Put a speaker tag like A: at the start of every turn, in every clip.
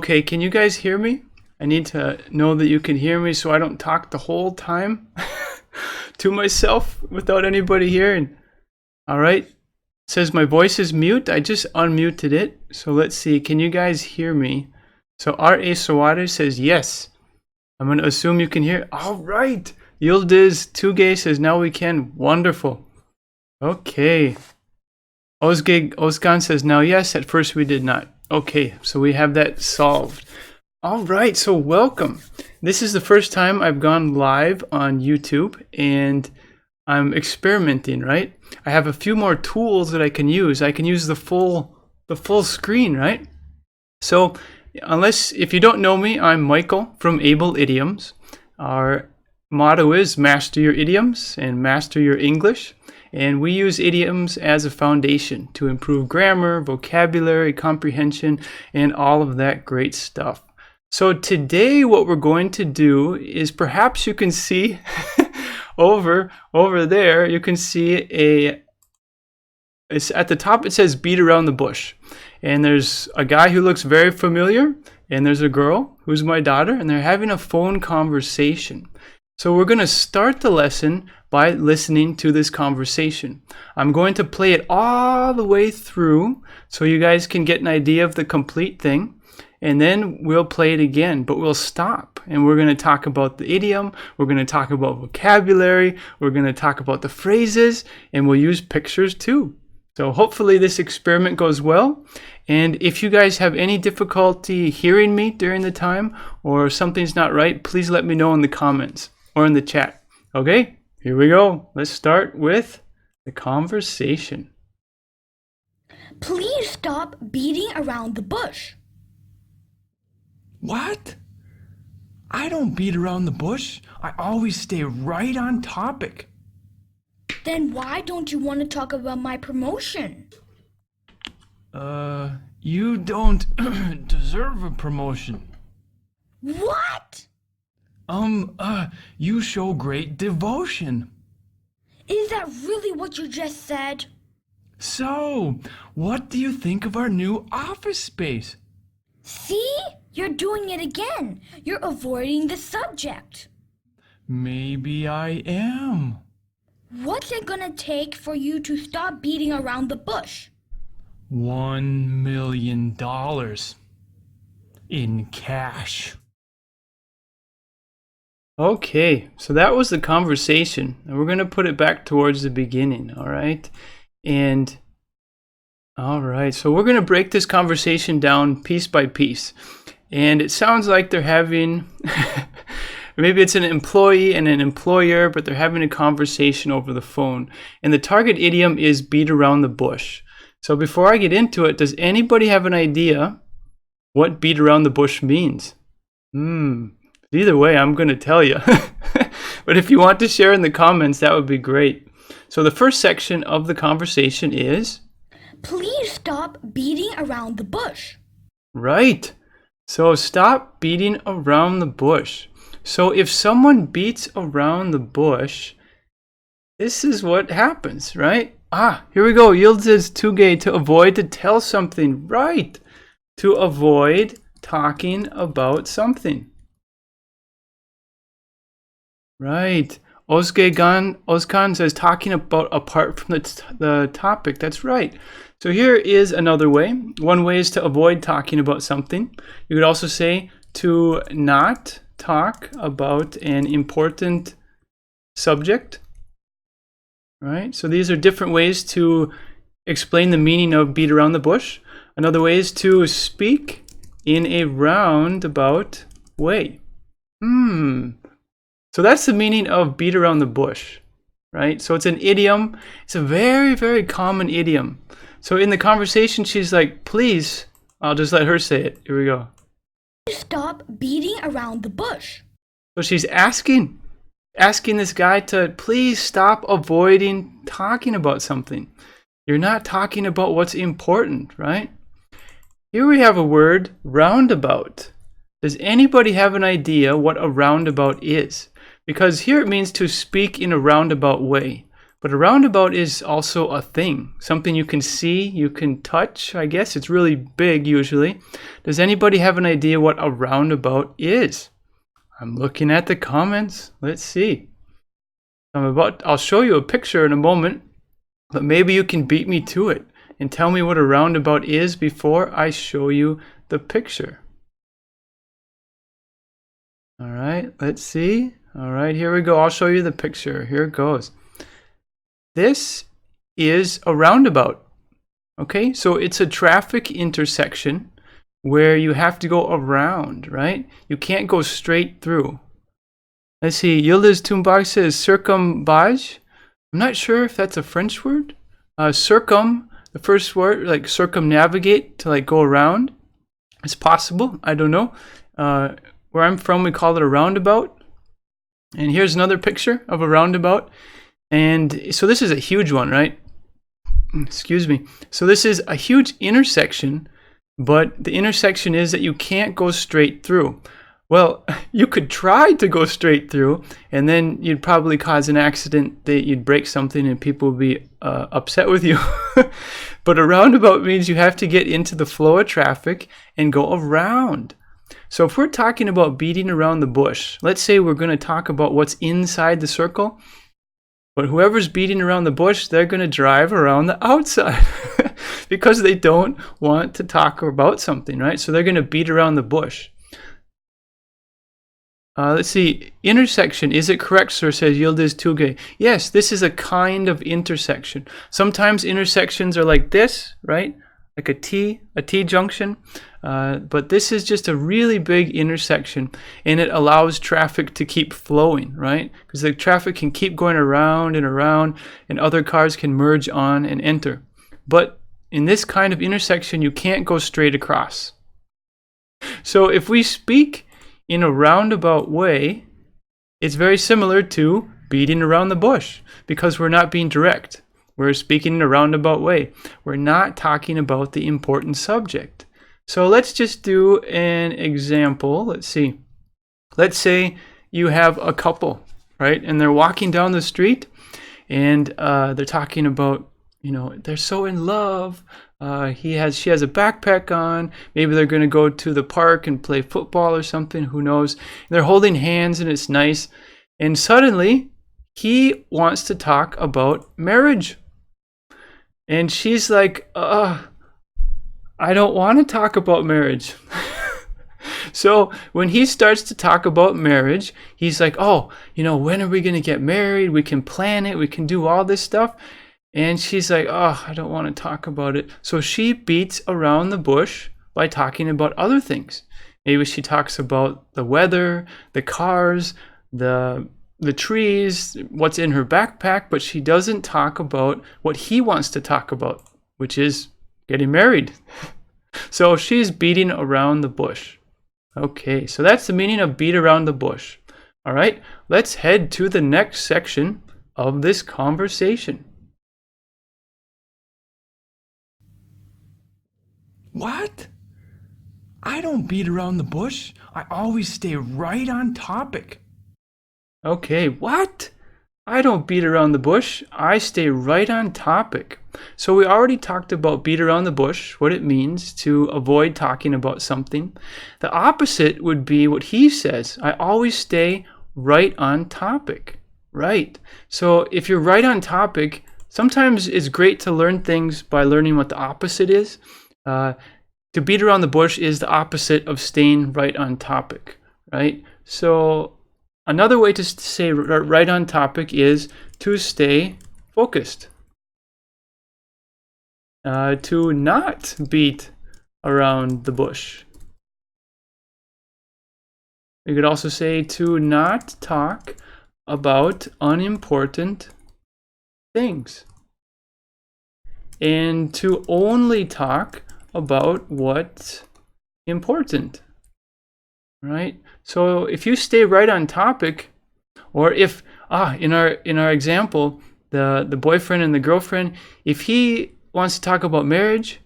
A: Okay, can you guys hear me? I need to know that you can hear me so I don't talk the whole time to myself without anybody hearing. All right. It says my voice is mute. I just unmuted it. So let's see. Can you guys hear me? So R.A. Sawada says yes. I'm going to assume you can hear. All right. Yildiz Tugay says now we can. Wonderful. Okay. Ozgan says now yes. At first we did not. Okay, so we have that solved. All right, so welcome. This is the first time I've gone live on YouTube, and I'm experimenting, right? I have a few more tools that I can use. I can use the full screen, right? So if you don't know me, I'm Michael from Able Idioms. Our motto is master your idioms and master your English. And we use idioms as a foundation to improve grammar, vocabulary, comprehension, and all of that great stuff. So today what we're going to do is, perhaps you can see over there, you can see it's at the top it says beat around the bush. And there's a guy who looks very familiar, and there's a girl who's my daughter, and they're having a phone conversation. So we're going to start the lesson by listening to this conversation. I'm going to play it all the way through so you guys can get an idea of the complete thing. And then we'll play it again, but we'll stop. And we're going to talk about the idiom. We're going to talk about vocabulary. We're going to talk about the phrases. And we'll use pictures too. So hopefully this experiment goes well. And if you guys have any difficulty hearing me during the time, or something's not right, please let me know in the comments or in the chat. Okay? Here we go. Let's start with the conversation.
B: Please stop beating around the bush.
C: What? I don't beat around the bush. I always stay right on topic.
B: Then why don't you want to talk about my promotion?
C: You don't deserve a promotion.
B: What?
C: You show great devotion.
B: Is that really what you just said?
C: So, what do you think of our new office space?
B: See? You're doing it again. You're avoiding the subject.
C: Maybe I am.
B: What's it gonna take for you to stop beating around the bush?
C: $1 million in cash.
A: Okay, so that was the conversation. And we're going to put it back towards the beginning, all right? And, all right, so we're going to break this conversation down piece by piece. And it sounds like they're having, maybe it's an employee and an employer, but they're having a conversation over the phone. And the target idiom is beat around the bush. So before I get into it, does anybody have an idea what beat around the bush means? Either way, I'm going to tell you. But if you want to share in the comments, that would be great. So the first section of the conversation is...
B: Please stop beating around the bush.
A: Right. So stop beating around the bush. So if someone beats around the bush, this is what happens, right? Here we go. Yildiz Tugay, to avoid to tell something. Right. To avoid talking about something. Right. Ozkan says talking about apart from the topic. That's right. So here is another way. One way is to avoid talking about something. You could also say to not talk about an important subject. Right. So these are different ways to explain the meaning of beat around the bush. Another way is to speak in a roundabout way. So that's the meaning of beat around the bush, right? So it's an idiom. It's a very, very common idiom. So in the conversation, she's like, please, I'll just let her say it. Here we go.
B: Stop beating around the bush.
A: So she's asking this guy to please stop avoiding talking about something. You're not talking about what's important, right? Here we have a word, roundabout. Does anybody have an idea what a roundabout is? Because here it means to speak in a roundabout way. But a roundabout is also a thing, something you can see, you can touch, I guess. It's really big usually. Does anybody have an idea what a roundabout is? I'm looking at the comments. Let's see. I'll show you a picture in a moment, but maybe you can beat me to it and tell me what a roundabout is before I show you the picture. All right, let's see. All right, here we go. I'll show you the picture. Here it goes. This is a roundabout. Okay, so it's a traffic intersection where you have to go around, right? You can't go straight through. Let's see, Yildiz Tumbag says circumbage. I'm not sure if that's a French word. Circum, the first word, like circumnavigate, to like go around. It's possible, I don't know. Where I'm from, we call it a roundabout. And here's another picture of a roundabout. And so this is a huge one, right? Excuse me. So this is a huge intersection, but the intersection is that you can't go straight through. Well, you could try to go straight through, and then you'd probably cause an accident that you'd break something and people would be upset with you. But a roundabout means you have to get into the flow of traffic and go around. So if we're talking about beating around the bush, let's say we're going to talk about what's inside the circle, but whoever's beating around the bush, they're going to drive around the outside because they don't want to talk about something, right? So they're going to beat around the bush. Let's see, intersection, is it correct, sir, says Yildiz Tuge. Yes, this is a kind of intersection. Sometimes intersections are like this, right? Like a T junction. But this is just a really big intersection, and it allows traffic to keep flowing, right? Because the traffic can keep going around and around, and other cars can merge on and enter. But in this kind of intersection, you can't go straight across. So if we speak in a roundabout way, it's very similar to beating around the bush, because we're not being direct. We're speaking in a roundabout way. We're not talking about the important subject. So let's just do an example. Let's see. Let's say you have a couple, right? And they're walking down the street, and they're talking about, you know, they're so in love. She has a backpack on. Maybe they're going to go to the park and play football or something. Who knows? They're holding hands, and it's nice. And suddenly, he wants to talk about marriage. And she's like, I don't want to talk about marriage. So when he starts to talk about marriage, he's like, oh, you know, when are we going to get married? We can plan it. We can do all this stuff. And she's like, oh, I don't want to talk about it. So she beats around the bush by talking about other things. Maybe she talks about the weather, the cars, the trees, what's in her backpack, but she doesn't talk about what he wants to talk about, which is getting married. So she's beating around the bush. Okay, so that's the meaning of beat around the bush. All right, let's head to the next section of this conversation.
C: What? I don't beat around the bush. I always stay right on topic.
A: Okay, what? I don't beat around the bush. I stay right on topic. So we already talked about beat around the bush, what it means to avoid talking about something. The opposite would be what he says. I always stay right on topic. Right. So if you're right on topic, sometimes it's great to learn things by learning what the opposite is. To beat around the bush is the opposite of staying right on topic, right? So another way to say right on topic is to stay focused. To not beat around the bush. You could also say to not talk about unimportant things. And to only talk about what's important, right? So if you stay right on topic, or if in our example, the boyfriend and the girlfriend, if he wants to talk about marriage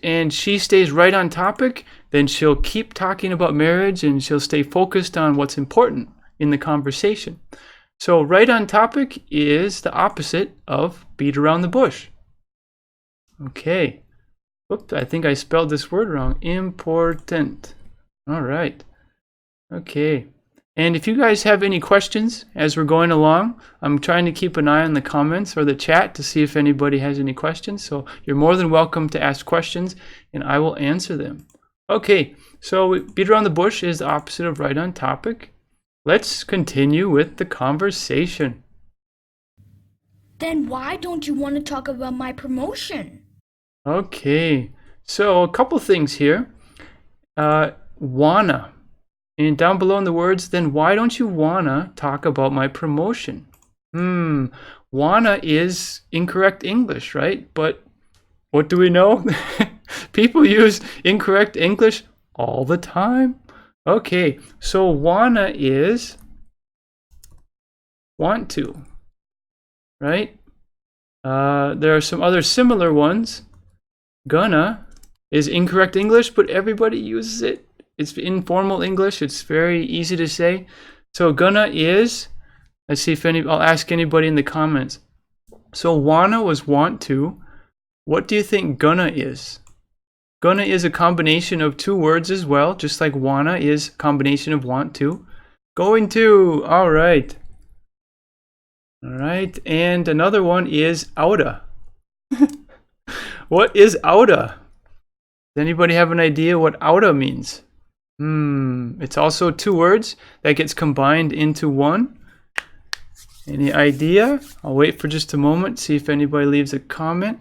A: and she stays right on topic, then she'll keep talking about marriage and she'll stay focused on what's important in the conversation. So right on topic is the opposite of beat around the bush. Okay. Whoops, I think I spelled this word wrong. Important. All right. Okay. And if you guys have any questions as we're going along, I'm trying to keep an eye on the comments or the chat to see if anybody has any questions. So you're more than welcome to ask questions and I will answer them. Okay, so beat around the bush is the opposite of right on topic. Let's continue with the conversation.
B: Then why don't you want to talk about my promotion?
A: Okay, so a couple things here. Wanna. And down below in the words, then why don't you wanna talk about my promotion? Wanna is incorrect English, right? But what do we know? People use incorrect English all the time. Okay, so wanna is want to, right? There are some other similar ones. Gonna is incorrect English, but everybody uses it. It's informal English. It's very easy to say. So gonna is, let's see if I'll ask anybody in the comments. So wanna was want to. What do you think gonna is? Gonna is a combination of two words as well, just like wanna is a combination of want to. Going to, all right. All right, and another one is oughta. What is oughta? Does anybody have an idea what oughta means? It's also two words that gets combined into one. Any idea? I'll wait for just a moment, see if anybody leaves a comment.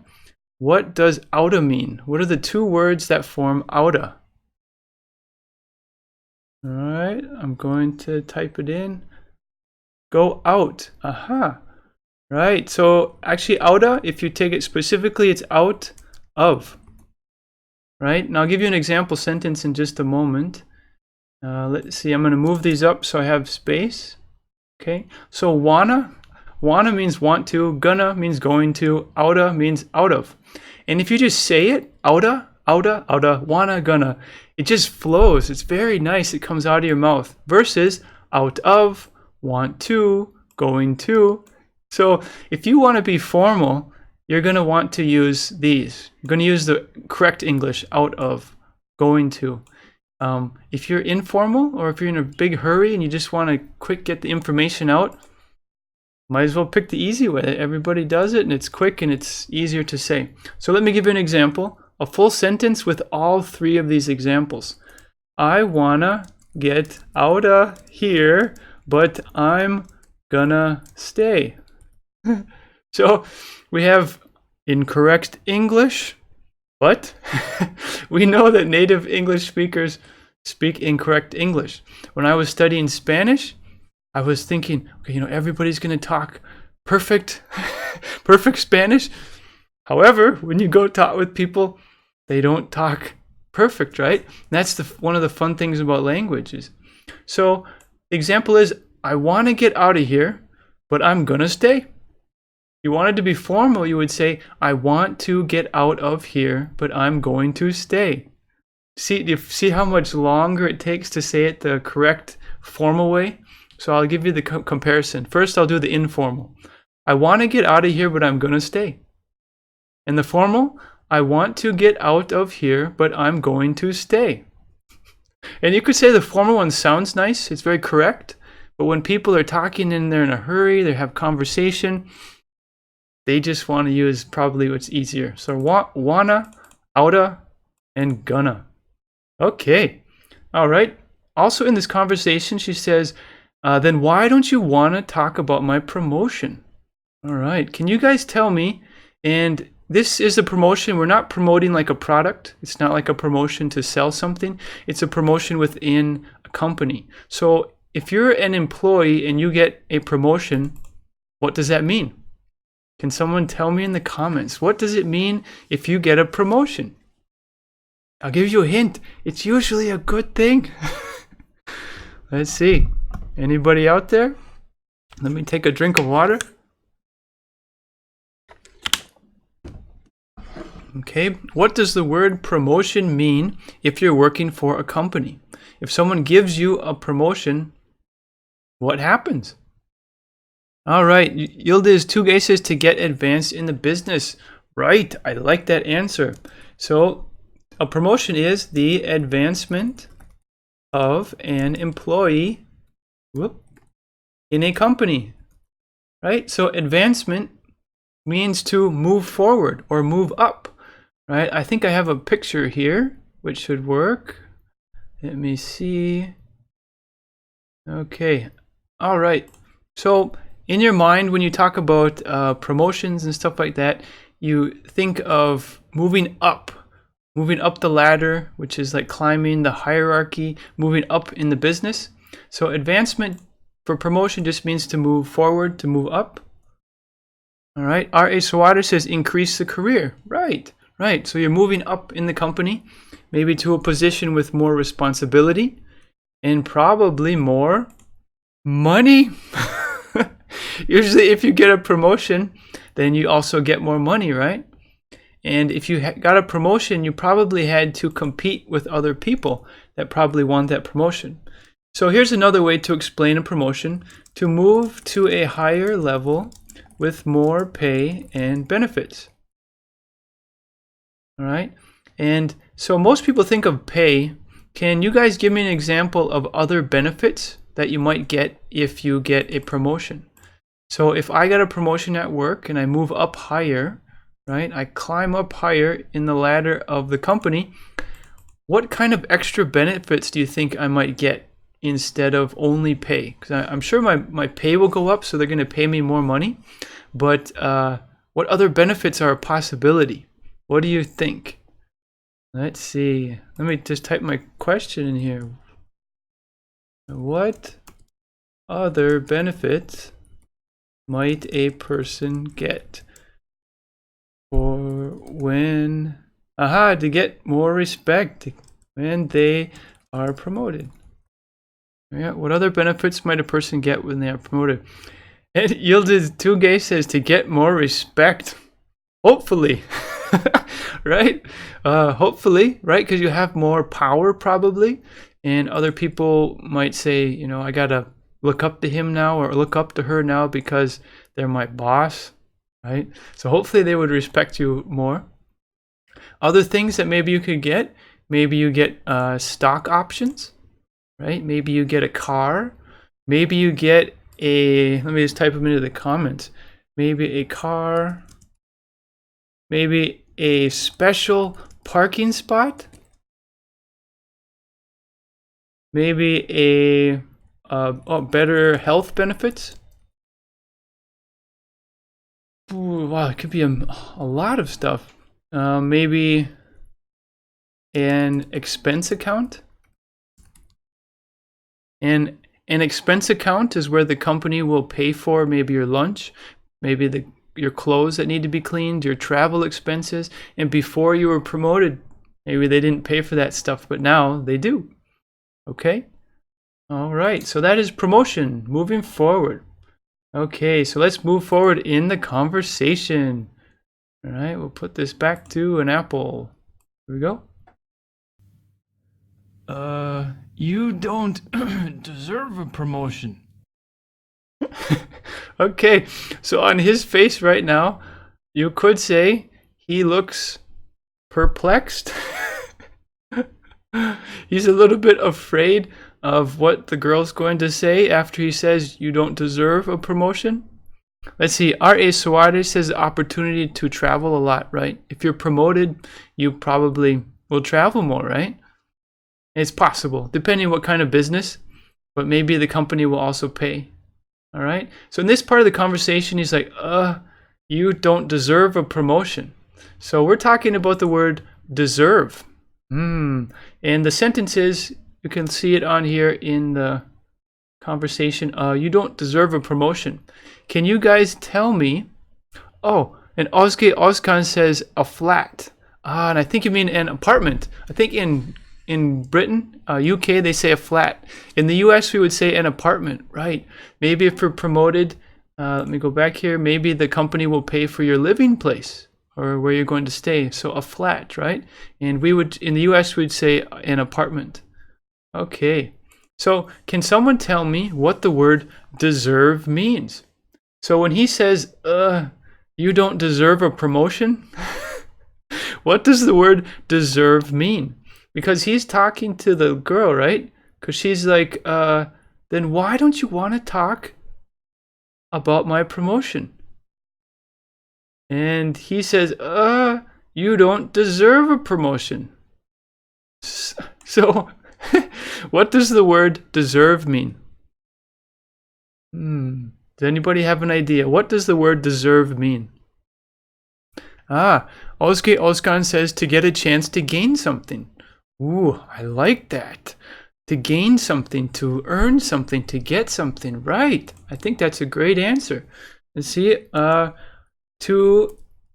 A: What does oughta mean? What are the two words that form oughta? All right, I'm going to type it in. Go out. Aha. Right, so actually oughta, if you take it specifically, it's out of. Right, and I'll give you an example sentence in just a moment. Let's see, I'm going to move these up so I have space. Okay, so wanna means want to, gonna means going to, oughta means out of. And if you just say it, oughta, wanna, gonna, it just flows. It's very nice. It comes out of your mouth versus out of, want to, going to. So if you want to be formal, you're going to want to use these. You're going to use the correct English, out of, going to. If you're informal or if you're in a big hurry and you just want to quick get the information out, might as well pick the easy way. Everybody does it and it's quick and it's easier to say. So let me give you an example, a full sentence with all three of these examples. I wanna get outta here, but I'm gonna stay. So we have incorrect English, but we know that native English speakers speak incorrect English. When I was studying Spanish, I was thinking, okay, everybody's going to talk perfect Spanish. However, when you go talk with people, they don't talk perfect, right? And that's one of the fun things about languages. So the example is, I want to get out of here, but I'm going to stay. If you wanted to be formal, you would say, I want to get out of here, but I'm going to stay. See how much longer it takes to say it the correct formal way? So I'll give you the comparison. First, I'll do the informal. I want to get out of here, but I'm going to stay. And the formal, I want to get out of here, but I'm going to stay. And you could say the formal one sounds nice. It's very correct. But when people are talking and they're in a hurry, they have conversation, they just want to use probably what's easier. So wanna, oughta, and gonna. Okay. All right. Also in this conversation, she says, then why don't you want to talk about my promotion? All right. Can you guys tell me? And this is a promotion. We're not promoting like a product. It's not like a promotion to sell something. It's a promotion within a company. So if you're an employee and you get a promotion, what does that mean? Can someone tell me in the comments? What does it mean if you get a promotion? I'll give you a hint. It's usually a good thing. Let's see. Anybody out there? Let me take a drink of water. Okay, what does the word promotion mean if you're working for a company? If someone gives you a promotion, what happens? All right, Yildiz, two guesses to get advanced in the business. Right, I like that answer. So a promotion is the advancement of an employee in a company, right? So advancement means to move forward or move up, right? I think I have a picture here, which should work. Let me see. Okay, all right. So in your mind, when you talk about promotions and stuff like that, you think of moving up the ladder, which is like climbing the hierarchy, moving up in the business. So advancement for promotion just means to move forward, to move up. All right. R.A. Swatter says increase the career. Right. So you're moving up in the company, maybe to a position with more responsibility and probably more money. Usually if you get a promotion, then you also get more money, right? And if you got a promotion, you probably had to compete with other people that probably want that promotion. So here's another way to explain a promotion: to move to a higher level with more pay and benefits. All right. And so most people think of pay. Can you guys give me an example of other benefits that you might get if you get a promotion? So if I got a promotion at work and I move up higher, right? I climb up higher in the ladder of the company. What kind of extra benefits do you think I might get instead of only pay? Because I'm sure my pay will go up, so they're going to pay me more money. But what other benefits are a possibility? What do you think? Let's see. Let me just type my question in here. What other benefits might a person get for when to get more respect when they are promoted? Yeah, what other benefits might a person get when they are promoted? And Yildiz Tugay says to get more respect. Hopefully. Right? Hopefully, right? Because you have more power probably, and other people might say, you know, I gotta look up to him now or look up to her now because they're my boss, right? So hopefully they would respect you more. Other things that maybe you could get, maybe you get stock options, right? Maybe you get a car. Maybe you get let me just type them into the comments. Maybe a car. Maybe a special parking spot. Maybe a better health benefits. Ooh, wow, it could be a lot of stuff. Maybe an expense account. And an expense account is where the company will pay for maybe your lunch, maybe your clothes that need to be cleaned, your travel expenses. And before you were promoted, maybe they didn't pay for that stuff, but now they do. Okay? All right, so that is promotion, moving forward. Okay, so let's move forward in the conversation. All right, we'll put this back to an apple. Here we go.
C: You don't deserve a promotion.
A: Okay, so on his face right now, you could say he looks perplexed. He's a little bit afraid of what the girl's going to say after he says you don't deserve a promotion. Let's see, R.A. Suarez says opportunity to travel a lot, right? If you're promoted, you probably will travel more, right? It's possible, depending on what kind of business, but maybe the company will also pay. All right. So in this part of the conversation, he's like, you don't deserve a promotion. So we're talking about the word deserve. And the sentence is, you can see it on here in the conversation. You don't deserve a promotion. Can you guys tell me? Oh, and Ozge Ozkan says a flat. And I think you mean an apartment. I think in Britain, UK, they say a flat. In the US, we would say an apartment, right? Maybe if you're promoted, let me go back here. Maybe the company will pay for your living place or where you're going to stay. So a flat, right? And we would, in the US, we'd say an apartment. Okay. So can someone tell me what the word deserve means? So when he says, you don't deserve a promotion, what does the word deserve mean? Because he's talking to the girl, right? Because she's like, then why don't you want to talk about my promotion? And he says, you don't deserve a promotion. So, what does the word deserve mean? Does anybody have an idea? What does the word deserve mean? Özkan says to get a chance to gain something. Ooh, I like that. To gain something, to earn something, to get something. Right. I think that's a great answer. And see,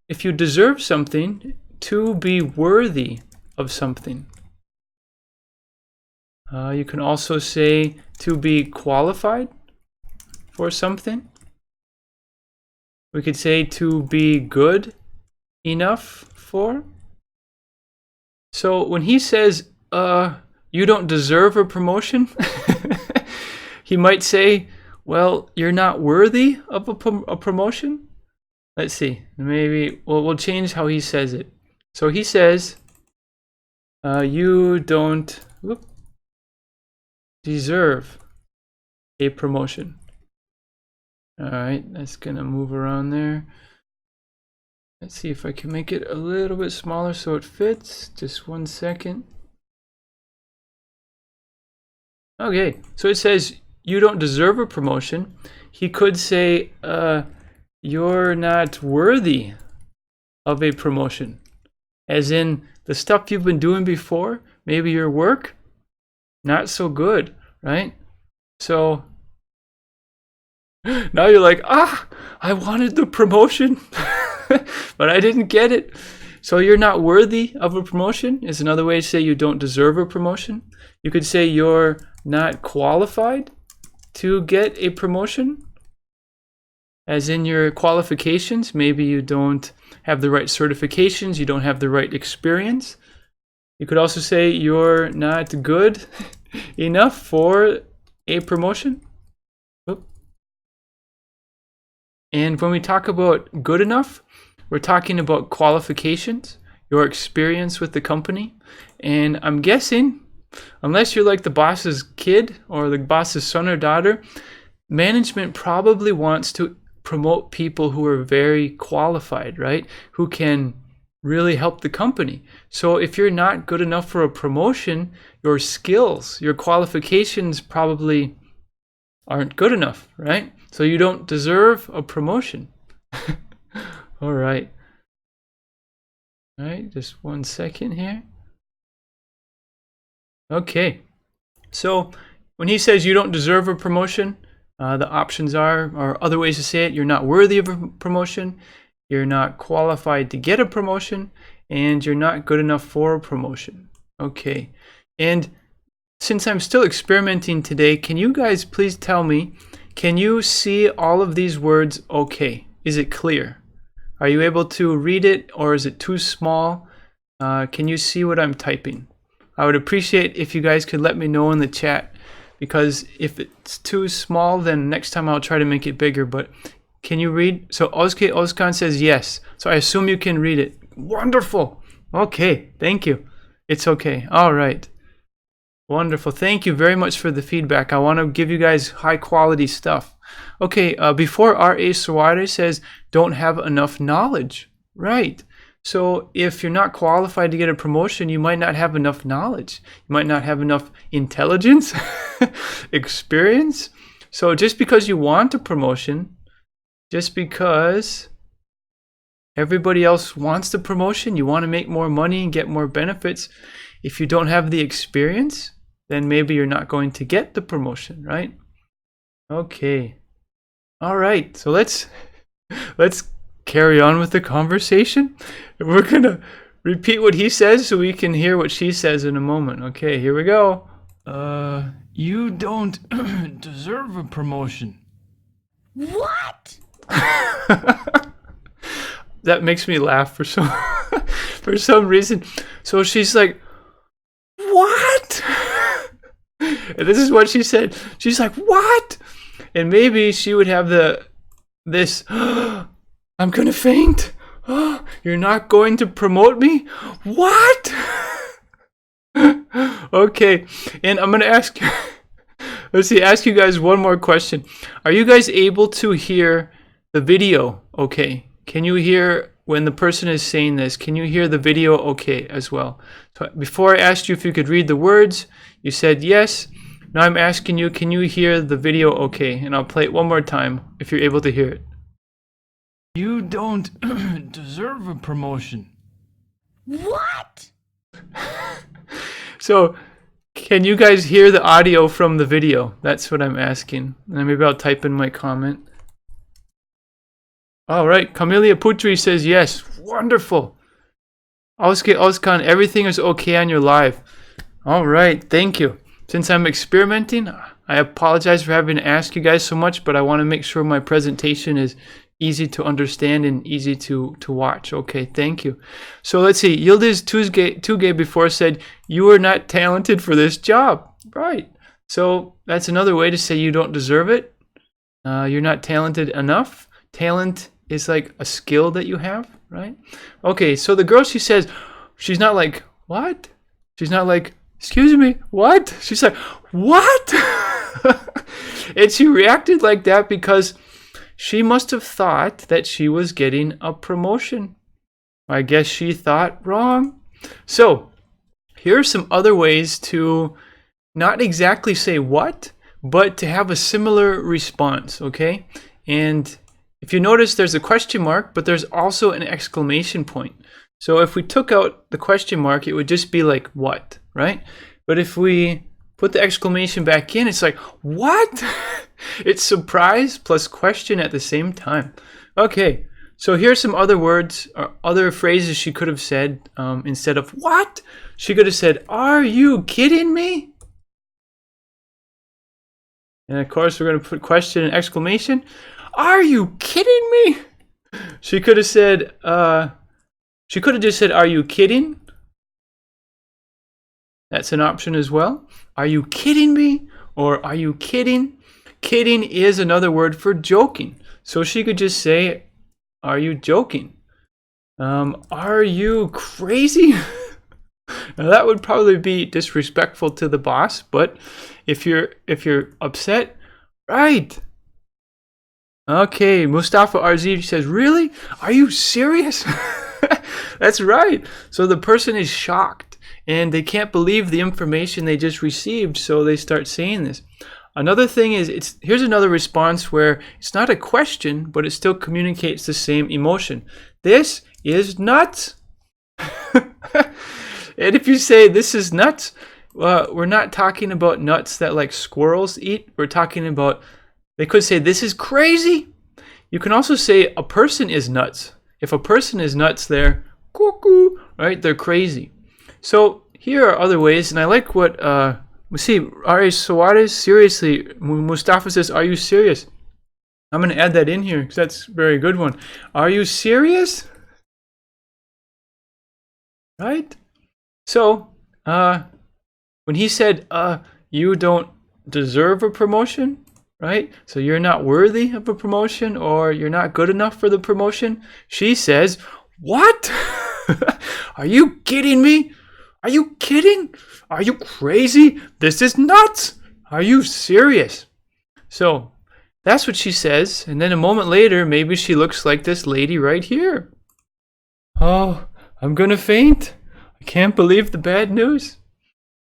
A: if you deserve something, to be worthy of something. You can also say to be qualified for something. We could say to be good enough for. So when he says, you don't deserve a promotion, he might say, well, you're not worthy of a promotion. Let's see, maybe we'll change how he says it. So he says, you don't deserve a promotion. All right, that's gonna move around there. Let's see if I can make it a little bit smaller so it fits. Just 1 second. Okay, so it says you don't deserve a promotion. He could say, you're not worthy of a promotion. As in the stuff you've been doing before, maybe your work, not so good, right? So now you're like, I wanted the promotion, but I didn't get it. So you're not worthy of a promotion is another way to say you don't deserve a promotion. You could say you're not qualified to get a promotion, as in your qualifications. Maybe you don't have the right certifications, you don't have the right experience. You could also say you're not good enough for a promotion. And when we talk about good enough, we're talking about qualifications, your experience with the company. And I'm guessing, unless you're like the boss's kid or the boss's son or daughter, management probably wants to promote people who are very qualified, right? Who can really help the company. So if you're not good enough for a promotion, your skills, your qualifications probably aren't good enough, right? So you don't deserve a promotion. All right. All right, just 1 second here. Okay. So when he says you don't deserve a promotion, the options are other ways to say it. You're not worthy of a promotion, you're not qualified to get a promotion, and you're not good enough for a promotion. Okay. And since I'm still experimenting today, can you guys please tell me, can you see all of these words okay? Is it clear? Are you able to read it, or is it too small? Can you see what I'm typing? I would appreciate if you guys could let me know in the chat, because if it's too small, then next time I'll try to make it bigger. But can you read? So Özkan says yes. So I assume you can read it. Wonderful. Okay, thank you. It's okay. All right. Wonderful. Thank you very much for the feedback. I want to give you guys high quality stuff. Okay, before R.A. Suarez says, don't have enough knowledge. Right. So if you're not qualified to get a promotion, you might not have enough knowledge. You might not have enough intelligence, experience. So just because you want a promotion, just because everybody else wants the promotion, you want to make more money and get more benefits, if you don't have the experience, then maybe you're not going to get the promotion, right? Okay. All right. So let's carry on with the conversation. We're going to repeat what he says so we can hear what she says in a moment. Okay, here we go.
C: You don't deserve a promotion.
B: What?
A: That makes me laugh for some reason. So she's like, what? And this is what she said. She's like, what? And maybe she would have the this, I'm gonna faint. You're not going to promote me? What? Okay, and I'm gonna ask you, ask you guys one more question. Are you guys able to hear the video okay? Can you hear when the person is saying this? Can you hear the video okay as well? So before I asked you if you could read the words, you said yes. Now I'm asking you, can you hear the video okay? And I'll play it one more time if you're able to hear it.
C: You don't deserve a promotion.
B: What?
A: So, can you guys hear the audio from the video? That's what I'm asking. And maybe I'll type in my comment. All right, Camelia Putri says yes. Wonderful. Oskan, everything is okay on your live. All right, thank you. Since I'm experimenting, I apologize for having to ask you guys so much, but I want to make sure my presentation is easy to understand and easy to watch. Okay, thank you. So let's see. Yildiz Tugay before said, you are not talented for this job. Right. So that's another way to say you don't deserve it. You're not talented enough. Talent is like a skill that you have, right? Okay, so the girl, she says, she's not like, what? She's not like, excuse me, what? She's like, what? And she reacted like that because she must have thought that she was getting a promotion. I guess she thought wrong. So here are some other ways to not exactly say what, but to have a similar response, okay? And if you notice, there's a question mark, but there's also an exclamation point. So if we took out the question mark, it would just be like what, right? But if we put the exclamation back in, it's like, what? It's surprise plus question at the same time. Okay, so here's some other words or other phrases she could have said instead of what? She could have said, are you kidding me? And of course, we're going to put question and exclamation. Are you kidding me? She could have said, she could have just said, are you kidding? That's an option as well. Are you kidding me? Or are you kidding? Kidding is another word for joking. So she could just say, are you joking? Are you crazy? Now that would probably be disrespectful to the boss, but if you're upset, right. Okay, Mustafa RZ says, really? Are you serious? That's right. So the person is shocked and they can't believe the information they just received, so they start saying this. Another thing is, here's another response where it's not a question, but it still communicates the same emotion. This is nuts. And if you say this is nuts, we're not talking about nuts that like squirrels eat. We're talking about, they could say this is crazy. You can also say a person is nuts. If a person is nuts, they're cuckoo, right? They're crazy. So here are other ways, and I like what we see. Ari Suarez, seriously, Mustafa says, are you serious? I'm going to add that in here because that's a very good one. Are you serious? Right? So, when he said, you don't deserve a promotion, right? So you're not worthy of a promotion or you're not good enough for the promotion. She says, what? Are you kidding me? Are you kidding? Are you crazy? This is nuts. Are you serious? So that's what she says. And then a moment later, maybe she looks like this lady right here. Oh, I'm gonna faint. I can't believe the bad news.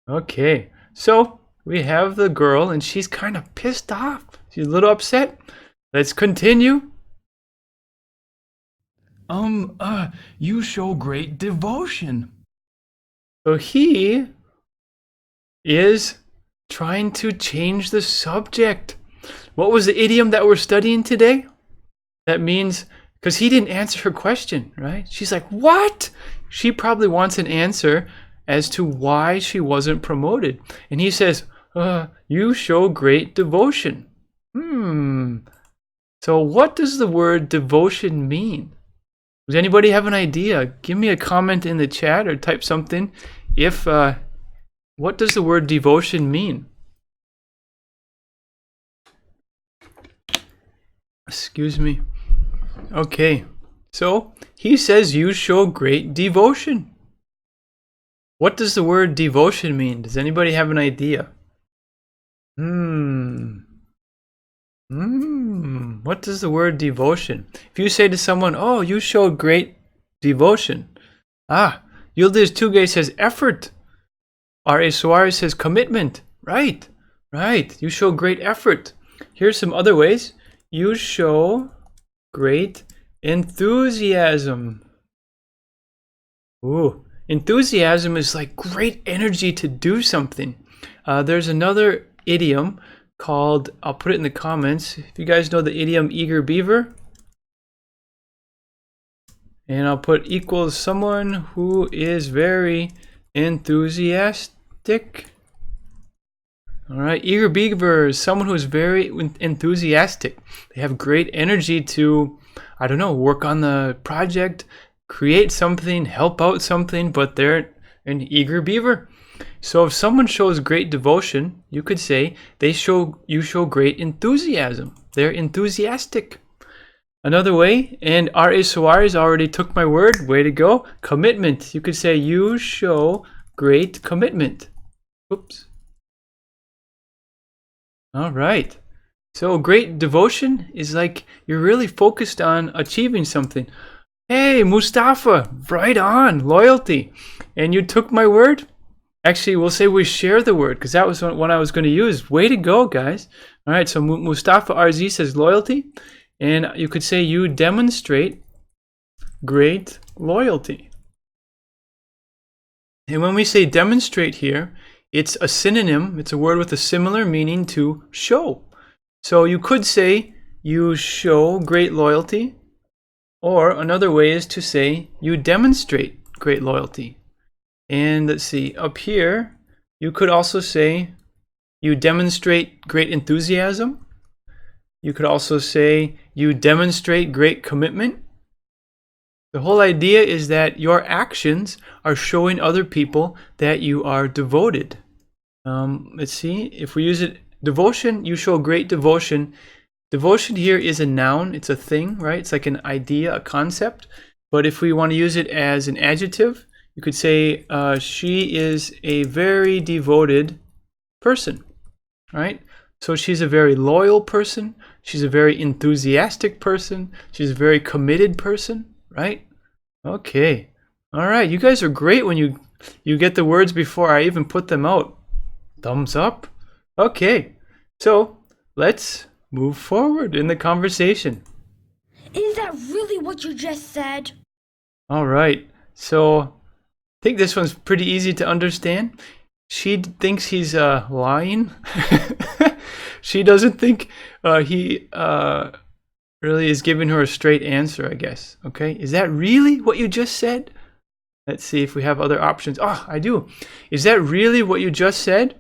A: Okay, so we have the girl and she's kind of pissed off. She's a little upset. Let's continue.
C: You show great devotion.
A: So he is trying to change the subject. What was the idiom that we're studying today? That means, because he didn't answer her question, right? She's like, what? She probably wants an answer as to why she wasn't promoted. And he says, you show great devotion. So what does the word devotion mean? Does anybody have an idea? Give me a comment in the chat or type something. If what does the word devotion mean? Excuse me. Okay. So he says you show great devotion. What does the word devotion mean? Does anybody have an idea? What does the word devotion? If you say to someone, "Oh, you showed great devotion." Yildiz Tugay says effort. R.A. Suarez says commitment. Right. You show great effort. Here's some other ways. You show great enthusiasm. Ooh, enthusiasm is like great energy to do something. There's another idiom called, I'll put it in the comments, if you guys know the idiom eager beaver. And I'll put equals someone who is very enthusiastic. All right, eager beaver is someone who is very enthusiastic. They have great energy to, I don't know, work on the project, create something, help out something, but they're an eager beaver. So if someone shows great devotion, you could say you show great enthusiasm. They're enthusiastic. Another way, and R.A. Suarez already took my word, way to go, commitment. You could say you show great commitment. Oops. All right. So great devotion is like you're really focused on achieving something. Hey, Mustafa, right on, loyalty. And you took my word? Actually, we'll say we share the word because that was one I was going to use. Way to go, guys. All right, so Mustafa RZ says loyalty. And you could say you demonstrate great loyalty. And when we say demonstrate here, it's a synonym. It's a word with a similar meaning to show. So you could say you show great loyalty. Or another way is to say you demonstrate great loyalty. And let's see, up here, you could also say you demonstrate great enthusiasm. You could also say you demonstrate great commitment. The whole idea is that your actions are showing other people that you are devoted. Let's see, if we use it, devotion, you show great devotion. Devotion here is a noun, it's a thing, right? It's like an idea, a concept. But if we want to use it as an adjective, you could say she is a very devoted person, right? So she's a very loyal person. She's a very enthusiastic person. She's a very committed person, right? Okay. All right. You guys are great when you get the words before I even put them out. Thumbs up. Okay. So let's move forward in the conversation.
B: Is that really what you just said?
A: All right. So I think this one's pretty easy to understand. She thinks he's lying. She doesn't think he really is giving her a straight answer, I guess. Okay, is that really what you just said? Let's see if we have other options. Oh, I do. Is that really what you just said?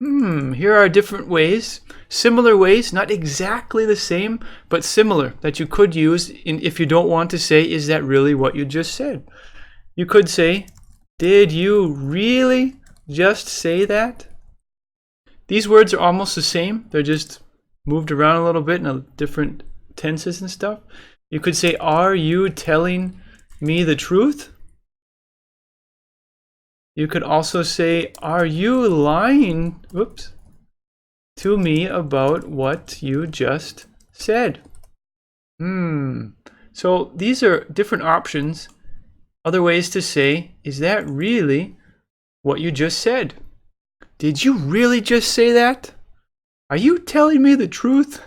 A: Here are different ways, similar ways, not exactly the same, but similar that you could use if you don't want to say, is that really what you just said? You could say, did you really just say that? These words are almost the same. They're just moved around a little bit in a different tenses and stuff. You could say, are you telling me the truth? You could also say, are you lying, to me about what you just said? So these are different options. Other ways to say, is that really what you just said? Did you really just say that? Are you telling me the truth?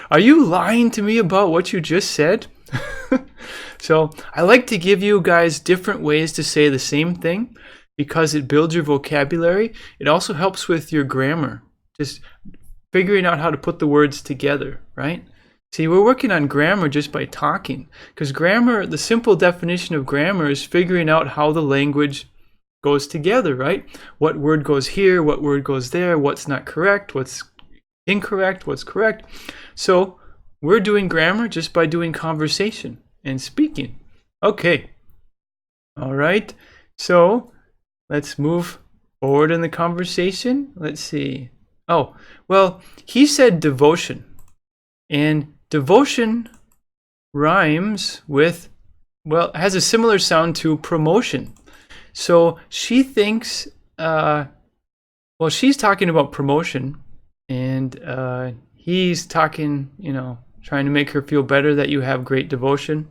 A: Are you lying to me about what you just said? So I like to give you guys different ways to say the same thing because it builds your vocabulary. It also helps with your grammar, just figuring out how to put the words together, right? See, we're working on grammar just by talking because grammar, the simple definition of grammar is figuring out how the language goes together, right? What word goes here, what word goes there, what's not correct, what's incorrect, what's correct. So we're doing grammar just by doing conversation and speaking. Okay. All right. So let's move forward in the conversation. Let's see. Oh, well, he said devotion. And devotion rhymes with, well, has a similar sound to promotion. So she thinks, well, she's talking about promotion, and he's talking, trying to make her feel better that you have great devotion.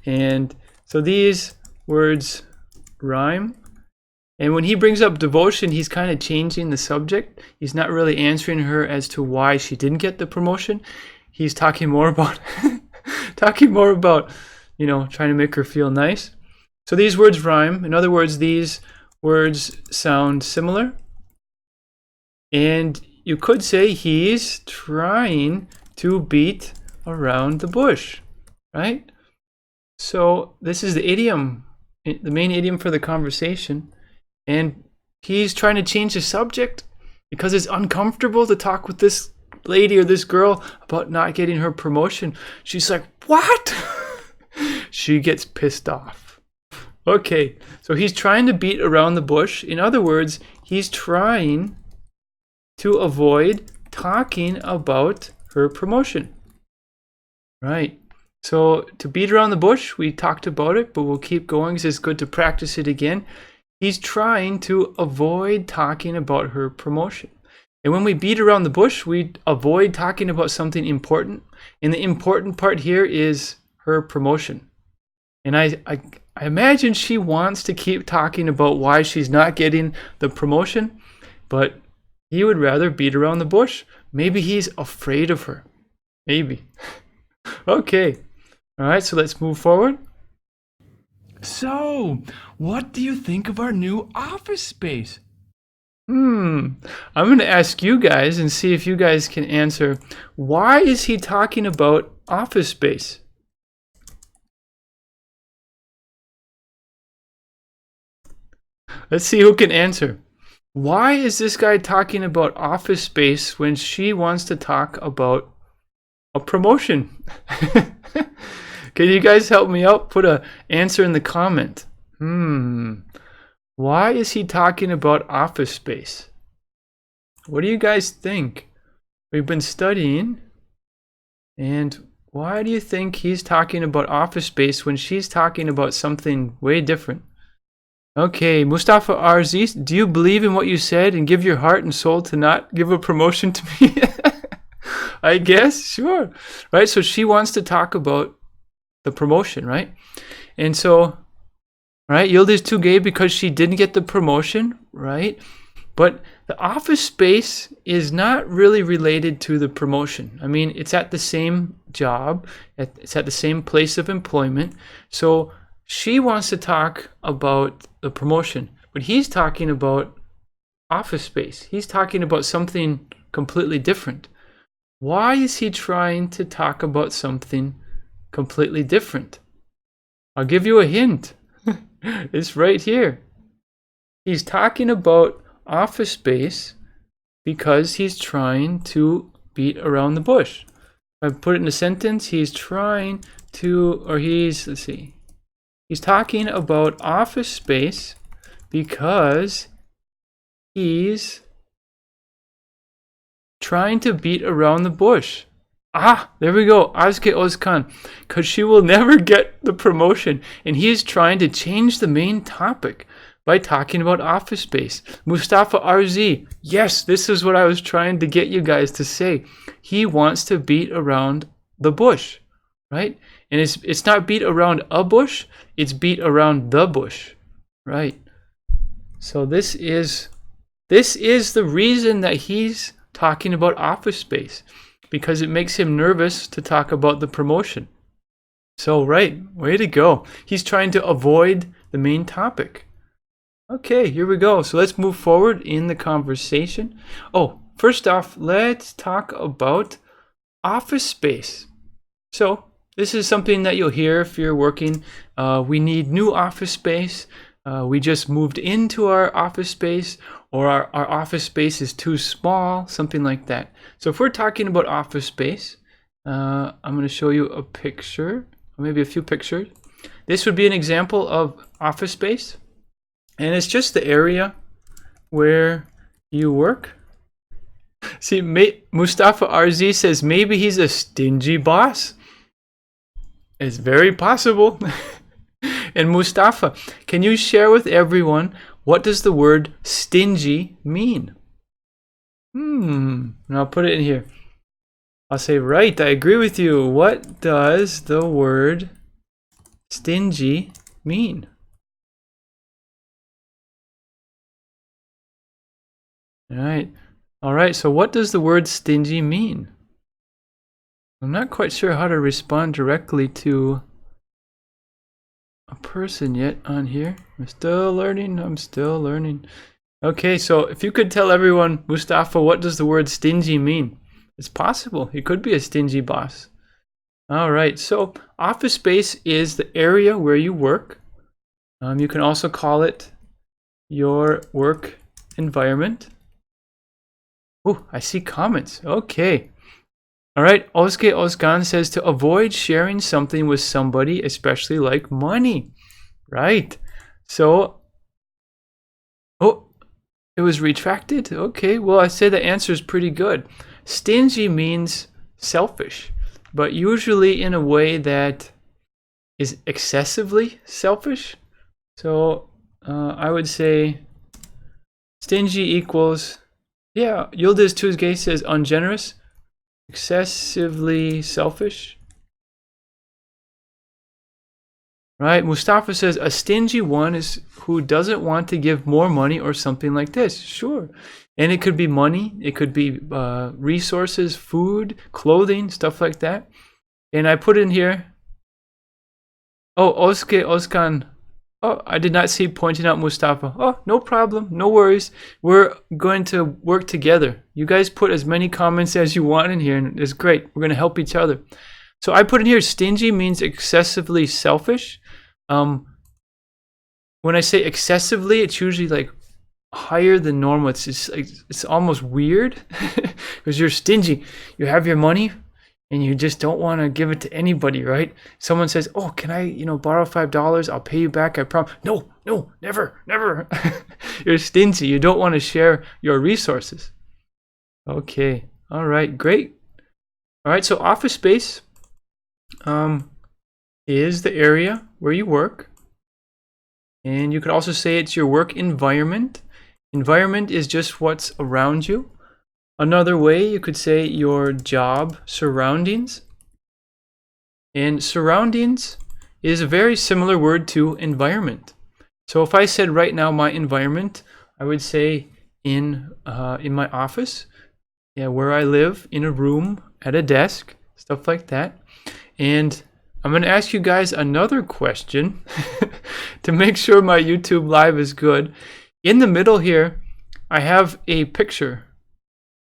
A: And so these words rhyme. And when he brings up devotion, he's kind of changing the subject. He's not really answering her as to why she didn't get the promotion. He's talking more about, trying to make her feel nice. So these words rhyme. In other words, these words sound similar. And you could say he's trying to beat around the bush, right? So this is the idiom, the main idiom for the conversation. And he's trying to change the subject because it's uncomfortable to talk with this lady or this girl about not getting her promotion. She's like, what? She gets pissed off. Okay, so he's trying to beat around the bush. In other words, he's trying to avoid talking about her promotion. Right. So to beat around the bush, we talked about it, but we'll keep going because it's good to practice it again. He's trying to avoid talking about her promotion. And when we beat around the bush, we avoid talking about something important. And the important part here is her promotion. And I imagine she wants to keep talking about why she's not getting the promotion, but he would rather beat around the bush. Maybe he's afraid of her. Maybe. Okay. All right, so let's move forward.
C: So, what do you think of our new office space?
A: I'm going to ask you guys and see if you guys can answer. Why is he talking about office space? Let's see who can answer. Why is this guy talking about office space when she wants to talk about a promotion? Can you guys help me out? Put an answer in the comment. Why is he talking about office space? What do you guys think? We've been studying, and why do you think he's talking about office space when she's talking about something way different? Okay, Mustafa Arziz, do you believe in what you said and give your heart and soul to not give a promotion to me? I guess, sure. Right, so she wants to talk about the promotion, right? And so, right, Yildiz too gay because she didn't get the promotion, right? But the office space is not really related to the promotion. I mean, it's at the same job, it's at the same place of employment. So she wants to talk about the promotion, but he's talking about office space. He's talking about something completely different. Why is he trying to talk about something completely different? I'll give you a hint. It's right here. He's talking about office space because he's trying to beat around the bush. If I put it in a sentence, he's trying to, or he's, let's see. He's talking about office space because he's trying to beat around the bush. Ah, there we go. Azke Ozkan. Because she will never get the promotion. And he is trying to change the main topic by talking about office space. Mustafa Arzi. Yes, this is what I was trying to get you guys to say. He wants to beat around the bush, right? And it's not beat around a bush, it's beat around the bush, right? So this is the reason that he's talking about office space, because it makes him nervous to talk about the promotion. So, right, way to go. He's trying to avoid the main topic. Okay, here we go. So let's move forward in the conversation. Oh, first off, let's talk about office space. So this is something that you'll hear if you're working. We need new office space. We just moved into our office space, or our office space is too small, something like that. So if we're talking about office space, I'm going to show you a picture, or maybe a few pictures. This would be an example of office space, and it's just the area where you work. See, Mustafa RZ says maybe he's a stingy boss. It's very possible. And Mustafa, can you share with everyone what does the word stingy mean? And I'll put it in here. I'll say, right, I agree with you. What does the word stingy mean? All right, so what does the word stingy mean? I'm not quite sure how to respond directly to a person yet on here. I'm still learning. Okay, so if you could tell everyone, Mustafa, what does the word stingy mean? It's possible. He could be a stingy boss. All right, so office space is the area where you work. You can also call it your work environment. Oh, I see comments. Okay. All right, Oske Oskan says to avoid sharing something with somebody, especially like money. Right. So, oh, it was retracted. Okay, well, I say the answer is pretty good. Stingy means selfish, but usually in a way that is excessively selfish. So I would say stingy equals, yeah, Yildiz Tuzgay says ungenerous, excessively selfish. Right, Mustafa says a stingy one is who doesn't want to give more money or something like this. Sure. And it could be money, it could be resources, food, clothing, stuff like that. And I put in here, oh, Oske Oskan. Oh, I did not see pointing out Mustafa. Oh, no problem, no worries. We're going to work together. You guys put as many comments as you want in here, and it's great. We're going to help each other. So I put in here, stingy means excessively selfish. When I say excessively, it's usually like higher than normal. It's just like, it's almost weird because you're stingy. You have your money and you just don't want to give it to anybody, right? Someone says, "Oh, can I, borrow $5? I'll pay you back. I promise." No, never. You're stingy. You don't want to share your resources. Okay. All right. Great. All right. So office space is the area where you work. And you could also say it's your work environment. Environment is just what's around you. Another way you could say your job surroundings. And surroundings is a very similar word to environment. So if I said right now my environment, I would say in my office, where I live, in a room, at a desk, stuff like that. And I'm going to ask you guys another question to make sure my YouTube live is good. In the middle here, I have a picture.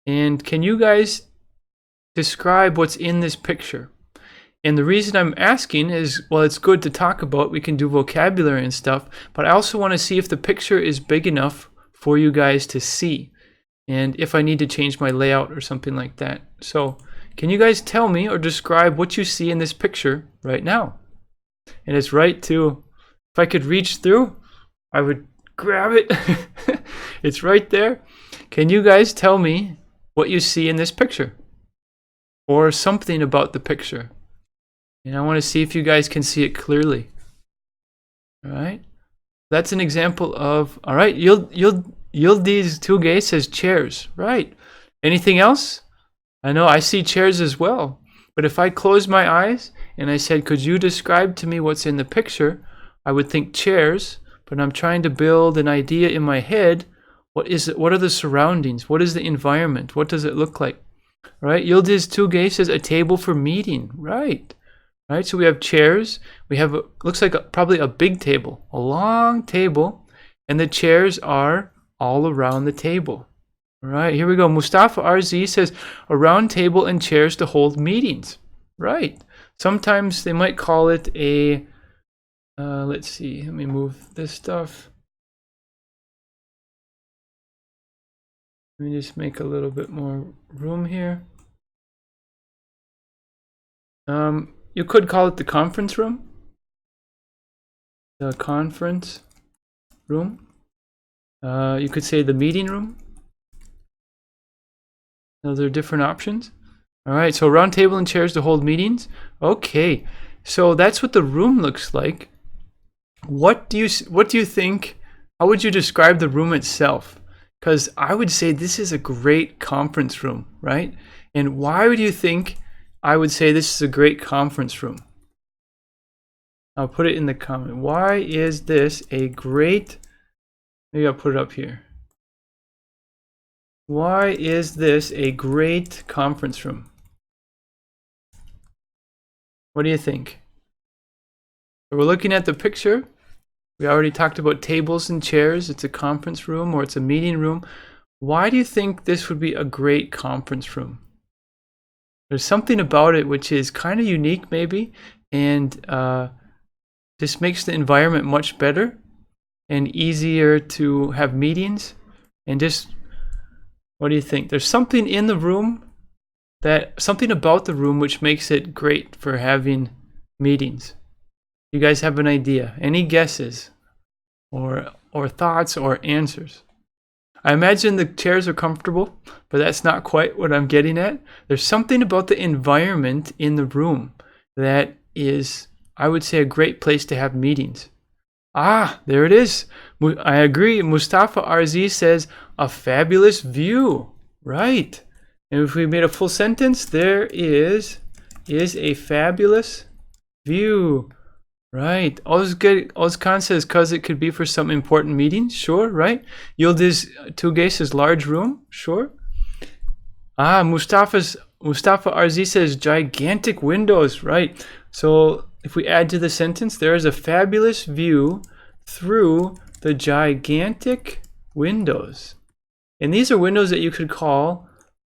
A: And can you guys describe what's in this picture? And the reason I'm asking is, well, it's good to talk about. We can do vocabulary and stuff. But I also want to see if the picture is big enough for you guys to see. And if I need to change my layout or something like that. So can you guys tell me or describe what you see in this picture right now? And it's right to, if I could reach through, I would grab it. It's right there. Can you guys tell me what you see in this picture? Or something about the picture. And I want to see if you guys can see it clearly. All right. That's an example of, all right, Yildiz Tugay says chairs. Right. Anything else? I know I see chairs as well, but if I closed my eyes and I said, could you describe to me what's in the picture? I would think chairs, but I'm trying to build an idea in my head. What is it? What are the surroundings? What is the environment? What does it look like? Right? Yildiz Tugay says a table for meeting. Right. Right. So we have chairs. We have, looks like probably a big table, a long table, and the chairs are all around the table. All right, here we go. Mustafa RZ says a round table and chairs to hold meetings. Right. Sometimes they might call it a, let's see, let me move this stuff. Let me just make a little bit more room here. You could call it the conference room. The conference room. You could say the meeting room. Those are different options. All right, so round table and chairs to hold meetings. Okay, so that's what the room looks like. What do you think? How would you describe the room itself? Because I would say this is a great conference room, right? And why would you think I would say this is a great conference room? I'll put it in the comment. Why is this a great? Maybe I'll put it up here. Why is this a great conference room? What do you think? So we're looking at the picture. We already talked about tables and chairs. It's a conference room or it's a meeting room. Why do you think this would be a great conference room? There's something about it which is kind of unique maybe, and this makes the environment much better and easier to have meetings. And just, what do you think? There's something in the room, something about the room which makes it great for having meetings. You guys have an idea? Any guesses or thoughts or answers? I imagine the chairs are comfortable, but that's not quite what I'm getting at. There's something about the environment in the room that is, I would say, a great place to have meetings. Ah, there it is. I agree. Mustafa RZ says, a fabulous view. Right. And if we made a full sentence, there is a fabulous view. Right. Ozkan says, because it could be for some important meetings. Sure, right. Yildiz Tugay says, large room. Sure. Ah, Mustafa RZ says, gigantic windows. Right. So if we add to the sentence, there is a fabulous view through the gigantic windows. And these are windows that you could call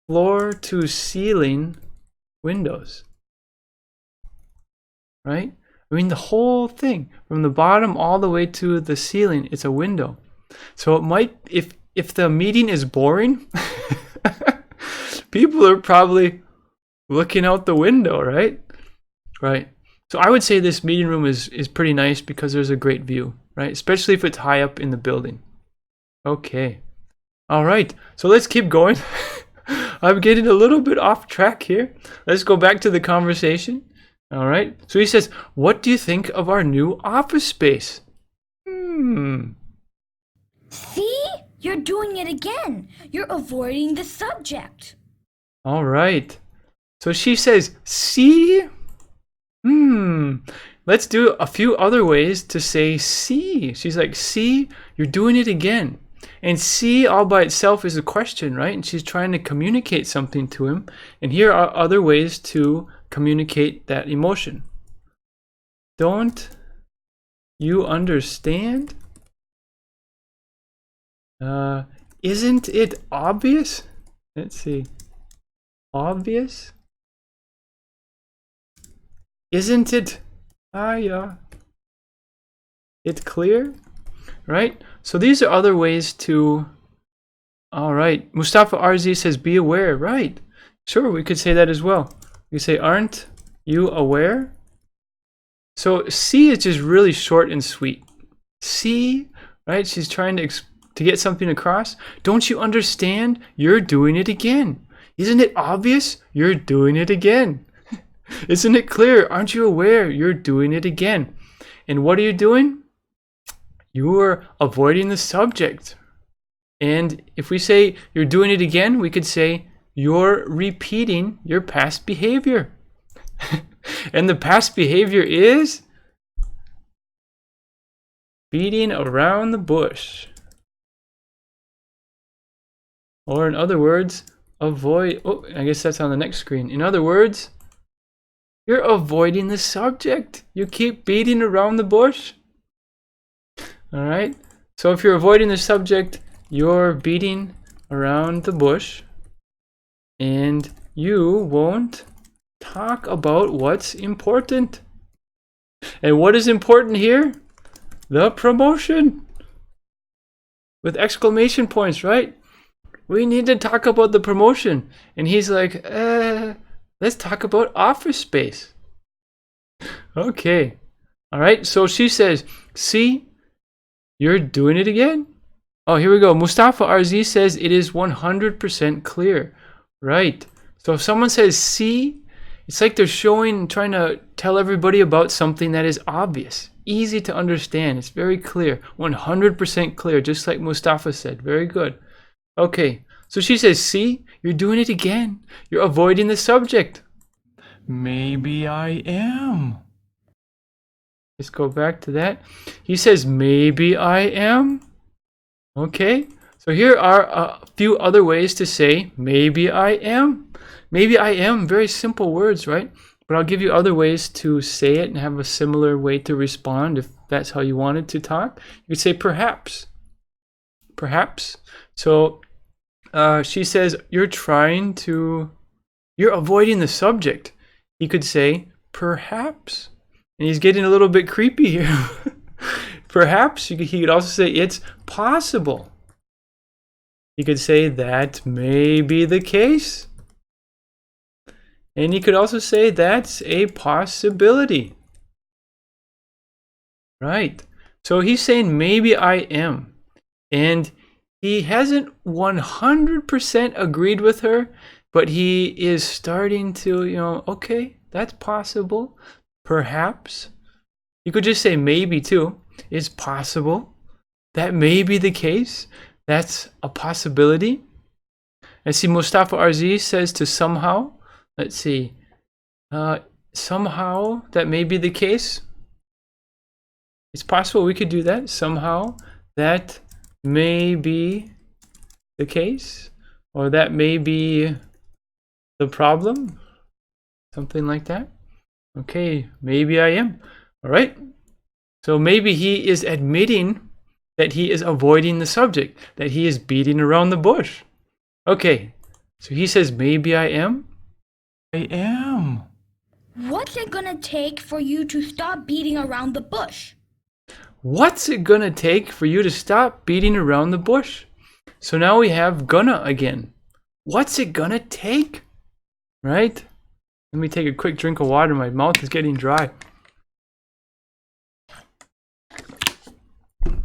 A: floor to ceiling windows. Right? I mean, the whole thing, from the bottom all the way to the ceiling, it's a window. So it might, if the meeting is boring, people are probably looking out the window, right? Right. So I would say this meeting room is pretty nice because there's a great view, right? Especially if it's high up in the building. Okay. All right. So let's keep going. I'm getting a little bit off track here. Let's go back to the conversation. All right. So he says, what do you think of our new office space?
B: See? You're doing it again. You're avoiding the subject.
A: All right. So she says, see? Let's do a few other ways to say see. She's like, see, you're doing it again. And see all by itself is a question, right? And she's trying to communicate something to him. And here are other ways to communicate that emotion. Don't you understand? Isn't it obvious? Let's see. Obvious? Isn't it? Yeah. It's clear, right? So these are other ways to. All right. Mustafa RZ says, be aware. Right. Sure, we could say that as well. We say, aren't you aware? So see is just really short and sweet. See, right? She's trying to get something across. Don't you understand? You're doing it again. Isn't it obvious? You're doing it again. Isn't it clear? Aren't you aware? You're doing it again. And what are you doing? You're avoiding the subject. And if we say you're doing it again, we could say you're repeating your past behavior. And the past behavior is beating around the bush. Or in other words, avoid. Oh, I guess that's on the next screen. In other words, you're avoiding the subject. You keep beating around the bush. All right. So if you're avoiding the subject, you're beating around the bush. And you won't talk about what's important. And what is important here? The promotion. With exclamation points, right? We need to talk about the promotion. And he's like, let's talk about office space. Okay. All right. So she says, see, you're doing it again. Oh, here we go. Mustafa RZ says it is 100% clear. Right. So if someone says see, it's like they're trying to tell everybody about something that is obvious, easy to understand. It's very clear, 100% clear, just like Mustafa said. Very good. Okay, so she says, see, you're doing it again. You're avoiding the subject.
C: Maybe I am.
A: Let's go back to that. He says, maybe I am. Okay, so here are a few other ways to say, maybe I am. Maybe I am, very simple words, right? But I'll give you other ways to say it and have a similar way to respond if that's how you wanted to talk. You could say perhaps. Perhaps. So she says, you're avoiding the subject. He could say, perhaps. And he's getting a little bit creepy here. Perhaps. He could also say, it's possible. He could say, that may be the case. And he could also say, that's a possibility. Right. So he's saying, maybe I am. And he hasn't 100% agreed with her, but he is starting to, okay, that's possible. Perhaps. You could just say maybe too. It's possible. That may be the case. That's a possibility. And see, Mustafa Arzi says to somehow. Let's see. Somehow that may be the case. It's possible we could do that. Somehow that may be the case. Or that may be the problem. Something like that. Okay, maybe I am. All right. So maybe he is admitting that he is avoiding the subject, that he is beating around the bush. Okay, so he says, maybe I am.
C: I am.
B: What's it gonna take for you to stop beating around the bush?
A: What's it gonna take for you to stop beating around the bush? So now we have gonna again. What's it gonna take? Right? Let me take a quick drink of water. My mouth is getting dry.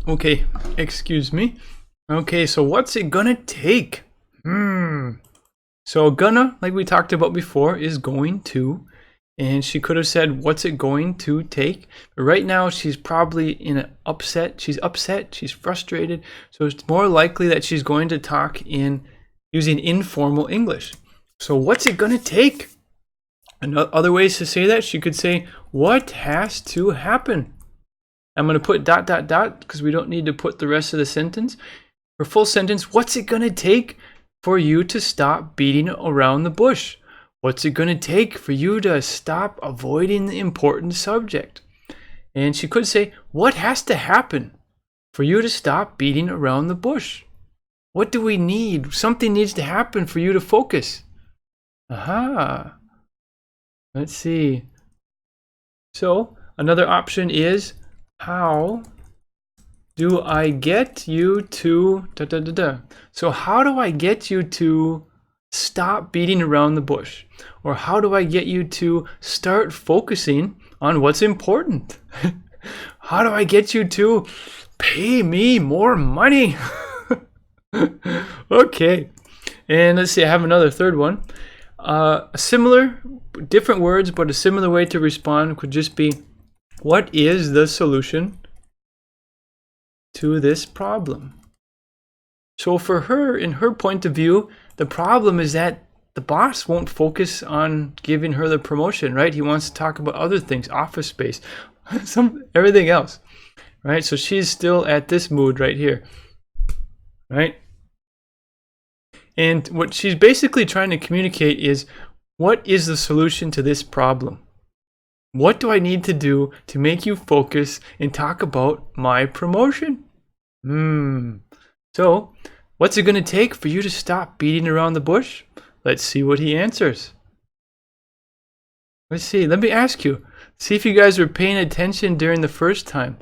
A: Okay, excuse me. Okay, so what's it gonna take? So gonna, like we talked about before, is going to. And she could have said, what's it going to take? But right now, she's probably in an upset. She's upset. She's frustrated. So it's more likely that she's going to talk using informal English. So what's it going to take? Other ways to say that, she could say, what has to happen? I'm going to put ... because we don't need to put the rest of the sentence. For full sentence, what's it going to take for you to stop beating around the bush? What's it going to take for you to stop avoiding the important subject? And she could say, what has to happen for you to stop beating around the bush? What do we need? Something needs to happen for you to focus. Aha. Let's see. So another option is, how do I get you to ... So how do I get you to stop beating around the bush? Or how do I get you to start focusing on what's important? How do I get you to pay me more money? Okay. And let's see, I have another third one. Similar, different words, but a similar way to respond could just be, what is the solution to this problem? So for her, in her point of view, the problem is that the boss won't focus on giving her the promotion, right? He wants to talk about other things, office space, everything else, right? So she's still at this mood right here, right? And what she's basically trying to communicate is, what is the solution to this problem? What do I need to do to make you focus and talk about my promotion? So, what's it going to take for you to stop beating around the bush? Let's see what he answers. Let's see. Let me ask you. See if you guys were paying attention during the first time.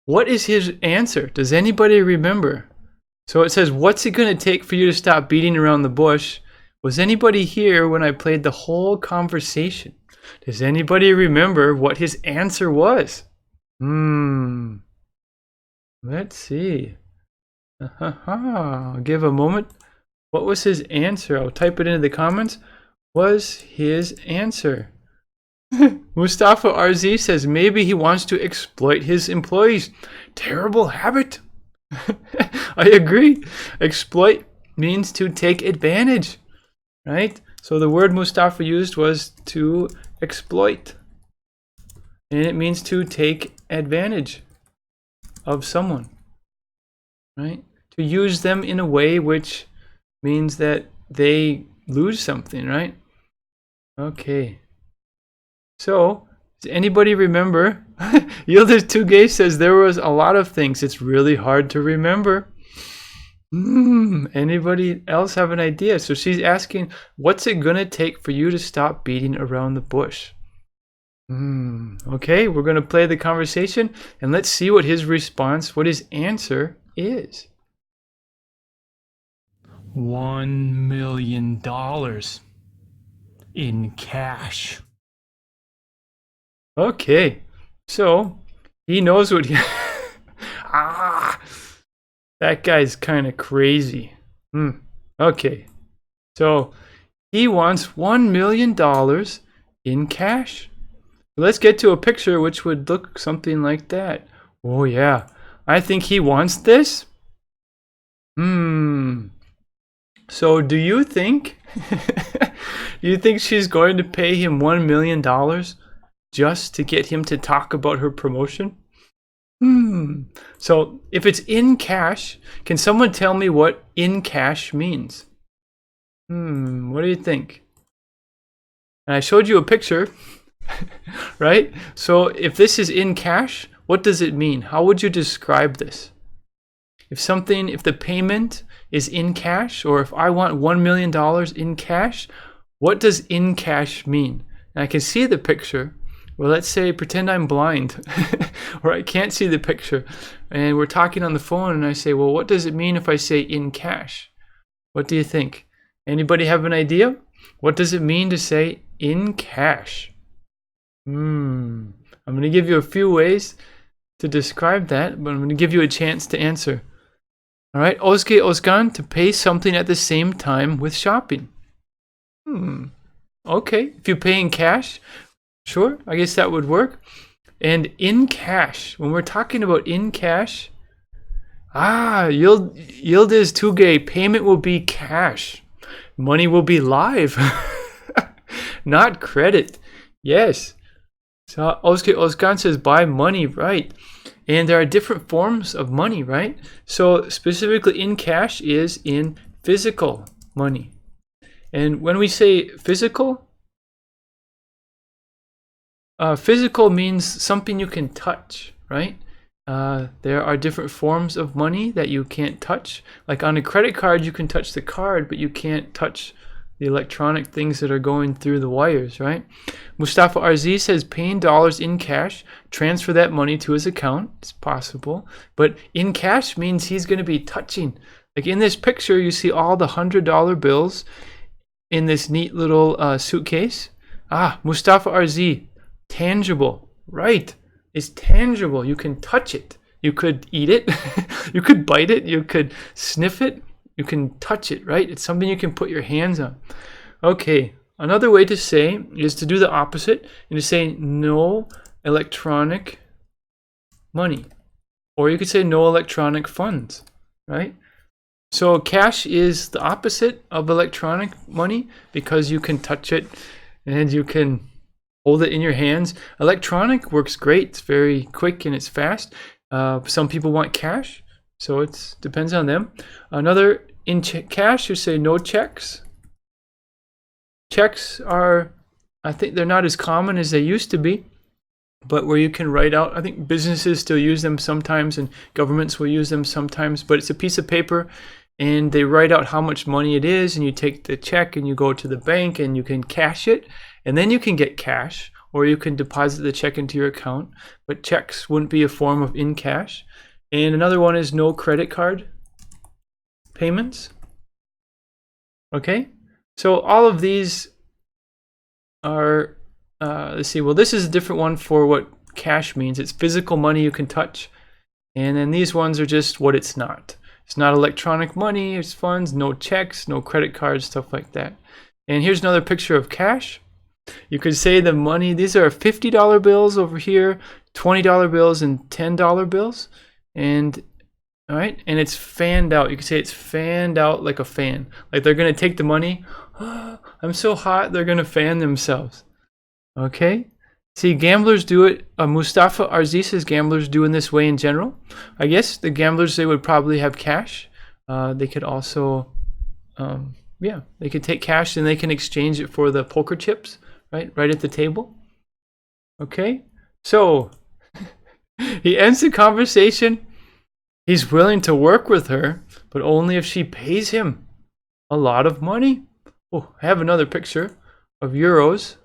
A: What is his answer? Does anybody remember? So it says, what's it going to take for you to stop beating around the bush? Was anybody here when I played the whole conversation? Does anybody remember what his answer was? Let's see. I'll give a moment What was his answer? I'll type it into the comments. Was his answer? Mustafa RZ says maybe he wants to exploit his employees. Terrible habit. I agree. Exploit means to take advantage, right? So the word Mustafa used was to exploit. And it means to take advantage of someone, right? To use them in a way which means that they lose something, right? Okay. So, does anybody remember? Yildiz Tugay says there was a lot of things. It's really hard to remember. Anybody else have an idea? So she's asking, what's it gonna take for you to stop beating around the bush? Okay, we're gonna play the conversation and let's see what his response, what his answer is.
C: $1 million in cash.
A: Okay, so he knows what he... that guy's kind of crazy. Okay, so he wants $1 million in cash. Let's get to a picture which would look something like that. Oh yeah, I think he wants this. So do you think she's going to pay him $1 million just to get him to talk about her promotion? So if it's in cash, can someone tell me what in cash means? What do you think? And I showed you a picture, right? So if this is in cash, what does it mean? How would you describe this? If the payment is in cash, or if I want $1 million in cash, what does in cash mean? And I can see the picture. Well, let's say, pretend I'm blind, or I can't see the picture, and we're talking on the phone, and I say, well, what does it mean if I say in cash? What do you think? Anybody have an idea? What does it mean to say in cash? I'm going to give you a few ways to describe that, but I'm going to give you a chance to answer. All right, Ozge Ozgan, to pay something at the same time with shopping. Okay, if you pay in cash, sure, I guess that would work. And in cash, when we're talking about in cash, Yildiz Tugay, payment will be cash. Money will be live, not credit. Yes. So Ozge Ozgan says buy money, right? And there are different forms of money, right? So specifically in cash is in physical money. And when we say physical, physical means something you can touch, right? There are different forms of money that you can't touch. Like on a credit card, you can touch the card, but you can't touch the electronic things that are going through the wires, right? Mustafa RZ says paying dollars in cash, transfer that money to his account. It's possible. But in cash means he's going to be touching. Like in this picture, you see all the $100 bills in this neat little suitcase. Mustafa RZ, tangible, right? It's tangible. You can touch it. You could eat it. You could bite it. You could sniff it. You can touch it, right? It's something you can put your hands on. Okay, another way to say is to do the opposite and to say no electronic money. Or you could say no electronic funds, right? So cash is the opposite of electronic money because you can touch it and you can hold it in your hands. Electronic works great. It's very quick and it's fast. Some people want cash, so it depends on them. Another, in cash, you say no checks. Checks are, I think they're not as common as they used to be, but where you can write out, I think businesses still use them sometimes and governments will use them sometimes, but it's a piece of paper and they write out how much money it is and you take the check and you go to the bank and you can cash it and then you can get cash or you can deposit the check into your account, but checks wouldn't be a form of in cash. And another one is no credit card payments. Okay, so all of these are, let's see, well, this is a different one for what cash means. It's physical money you can touch. And then these ones are just what it's not. It's not electronic money, it's funds, no checks, no credit cards, stuff like that. And here's another picture of cash. You could say the money, these are $50 bills over here, $20 bills, and $10 bills. And all right, and it's fanned out. You could say it's fanned out like a fan. Like they're gonna take the money. Oh, I'm so hot, they're gonna fan themselves. Okay? See, gamblers do it. Mustafa Arzi says gamblers do in this way in general. I guess the gamblers, they would probably have cash. They could also, yeah, they could take cash and they can exchange it for the poker chips, right at the table. Okay, so he ends the conversation. He's willing to work with her, but only if she pays him a lot of money. Oh, I have another picture of euros,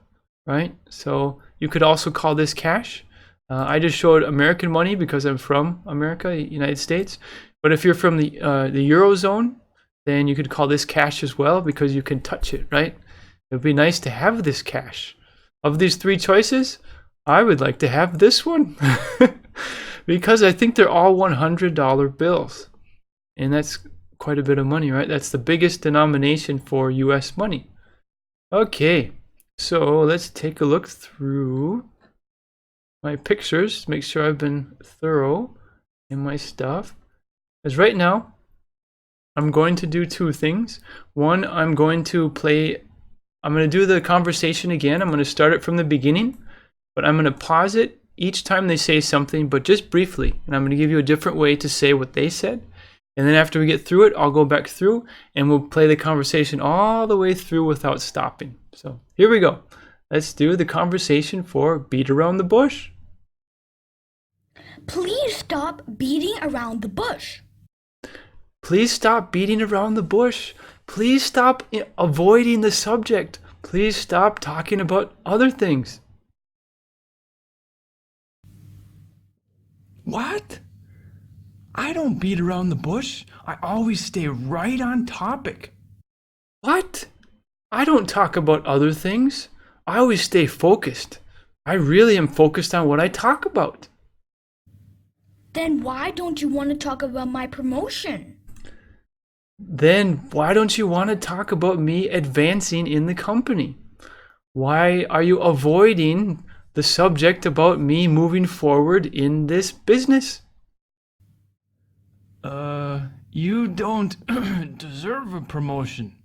A: right? So you could also call this cash. I just showed American money because I'm from America, United States. But if you're from the Eurozone, then you could call this cash as well because you can touch it, right? It would be nice to have this cash. Of these three choices, I would like to have this one because I think they're all $100 bills. And that's quite a bit of money, right? That's the biggest denomination for US money. Okay. So let's take a look through my pictures, make sure I've been thorough in my stuff. As right now, I'm going to do two things. One, I'm going to do the conversation again. I'm going to start it from the beginning, but I'm going to pause it each time they say something, but just briefly. And I'm going to give you a different way to say what they said. And then after we get through it, I'll go back through and we'll play the conversation all the way through without stopping. So here we go. Let's do the conversation for beat around the bush.
B: Please stop beating around the bush.
A: Please stop beating around the bush. Please stop avoiding the subject. Please stop talking about other things.
C: What? I don't beat around the bush. I always stay right on topic.
A: What? I don't talk about other things. I always stay focused. I really am focused on what I talk about.
B: Then why don't you want to talk about my promotion?
A: Then why don't you want to talk about me advancing in the company? Why are you avoiding the subject about me moving forward in this business?
C: You don't deserve a promotion.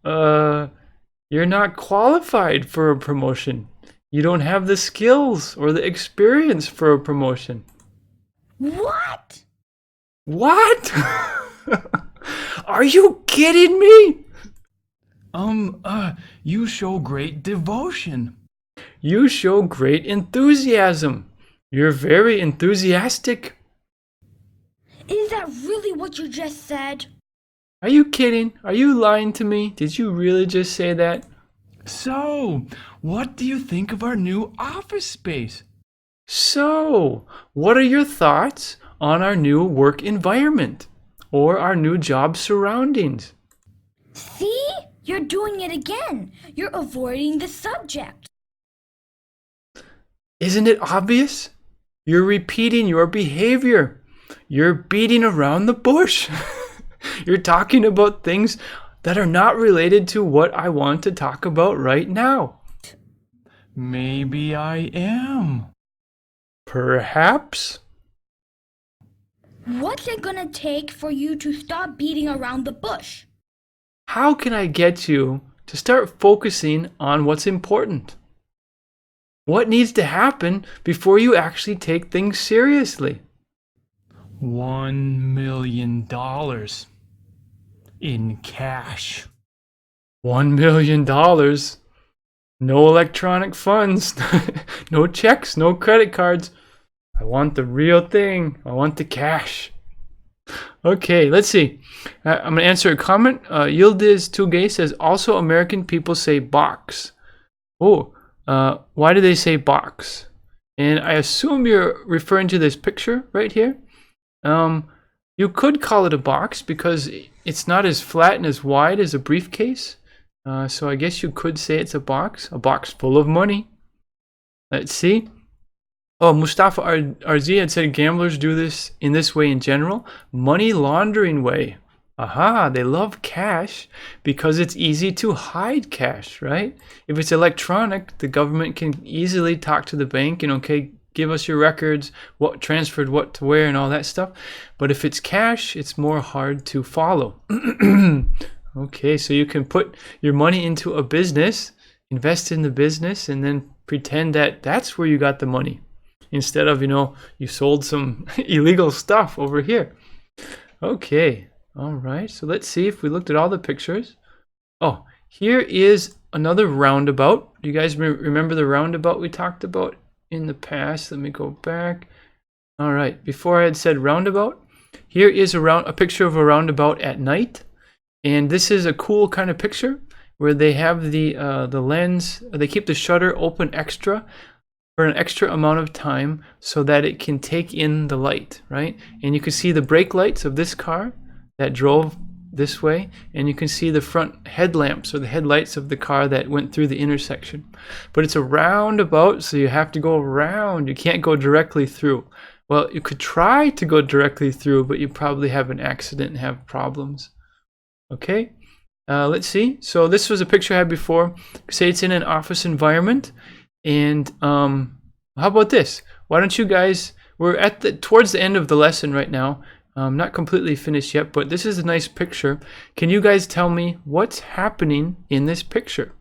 A: You're not qualified for a promotion. You don't have the skills or the experience for a promotion.
B: What?
A: What? Are you kidding me?
C: You show great devotion.
A: You show great enthusiasm. You're very enthusiastic.
B: Is that really what you just said?
A: Are you kidding? Are you lying to me? Did you really just say that?
C: So, what do you think of our new office space?
A: So, what are your thoughts on our new work environment or our new job surroundings?
B: See? You're doing it again. You're avoiding the subject.
A: Isn't it obvious? You're repeating your behavior. You're beating around the bush. You're talking about things that are not related to what I want to talk about right now.
C: Maybe I am.
A: Perhaps.
B: What's it gonna take for you to stop beating around the bush?
A: How can I get you to start focusing on what's important? What needs to happen before you actually take things seriously?
C: $1 million in cash.
A: $1 million. No electronic funds. No checks, no credit cards. I want the real thing. I want the cash. Okay, let's see. I'm going to answer a comment. Yildiz Tugay says, also American people say box. Oh, why do they say box? And I assume you're referring to this picture right here. You could call it a box because it's not as flat and as wide as a briefcase. So I guess you could say it's a box full of money. Let's see. Oh, Mustafa Arzi had said gamblers do this in this way in general. Money laundering way. Aha, they love cash because it's easy to hide cash, right? If it's electronic, the government can easily talk to the bank and, okay, give us your records, what transferred what to where and all that stuff. But if it's cash, it's more hard to follow. Okay, so you can put your money into a business, invest in the business, and then pretend that that's where you got the money. Instead of, you sold some illegal stuff over here. Okay, all right. So let's see if we looked at all the pictures. Oh, here is another roundabout. Do you guys remember the roundabout we talked about in the past? Let me go back. All right, before I had said roundabout, here is a picture of a roundabout at night. And this is a cool kind of picture where they have the lens, they keep the shutter open extra for an extra amount of time so that it can take in the light, right? And you can see the brake lights of this car that drove this way, and you can see the front headlamps or the headlights of the car that went through the intersection. But it's a roundabout, so you have to go around. You can't go directly through. Well, you could try to go directly through, but you probably have an accident and have problems. Okay, let's see. So this was a picture I had before. Say it's in an office environment. And how about this? Why don't you guys, we're at towards the end of the lesson right now. Not completely finished yet, but this is a nice picture. Can you guys tell me what's happening in this picture?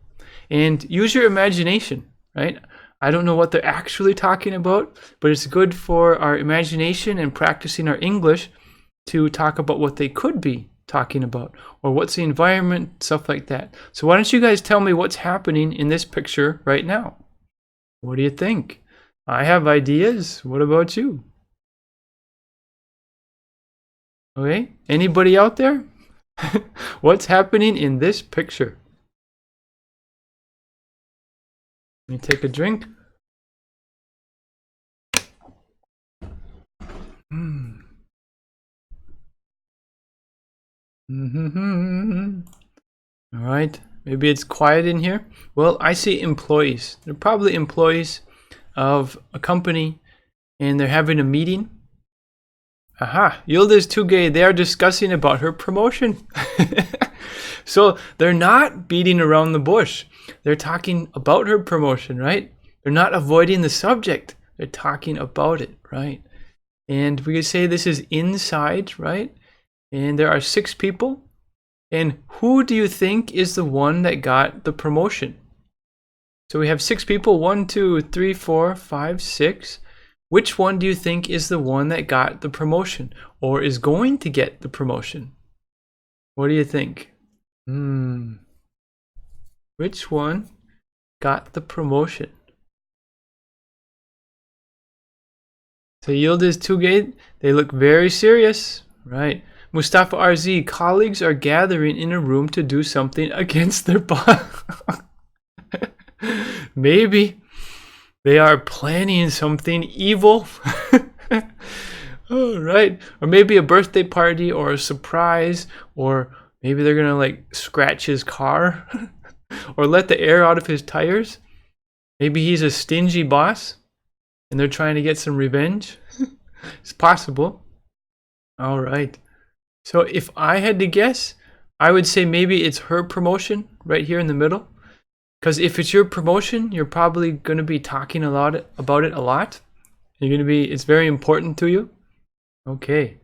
A: And use your imagination, right? I don't know what they're actually talking about, but it's good for our imagination and practicing our English to talk about what they could be talking about, or what's the environment, stuff like that. So why don't you guys tell me what's happening in this picture right now? What do you think? I have ideas. What about you? Okay, anybody out there? What's happening in this picture? Let me take a drink. All right, maybe it's quiet in here. Well, I see employees. They're probably employees of a company, and they're having a meeting. Aha, Yildiz Tugay, they are discussing about her promotion. So they're not beating around the bush. They're talking about her promotion, right? They're not avoiding the subject. They're talking about it, right? And we could say this is inside, right? And there are 6 people. And who do you think is the one that got the promotion? So we have 6 people, 1, 2, 3, 4, 5, 6. Which one do you think is the one that got the promotion or is going to get the promotion? What do you think? Which one got the promotion? So Yildiz Tugay, they look very serious, right? Mustafa RZ, colleagues are gathering in a room to do something against their boss. Maybe they are planning something evil. Oh, right. Or maybe a birthday party or a surprise, or maybe they're gonna like scratch his car or let the air out of his tires. Maybe he's a stingy boss and they're trying to get some revenge. It's possible. All right. So if I had to guess, I would say maybe it's her promotion right here in the middle. Because if it's your promotion, you're probably going to be talking about it a lot. It's very important to you. Okay.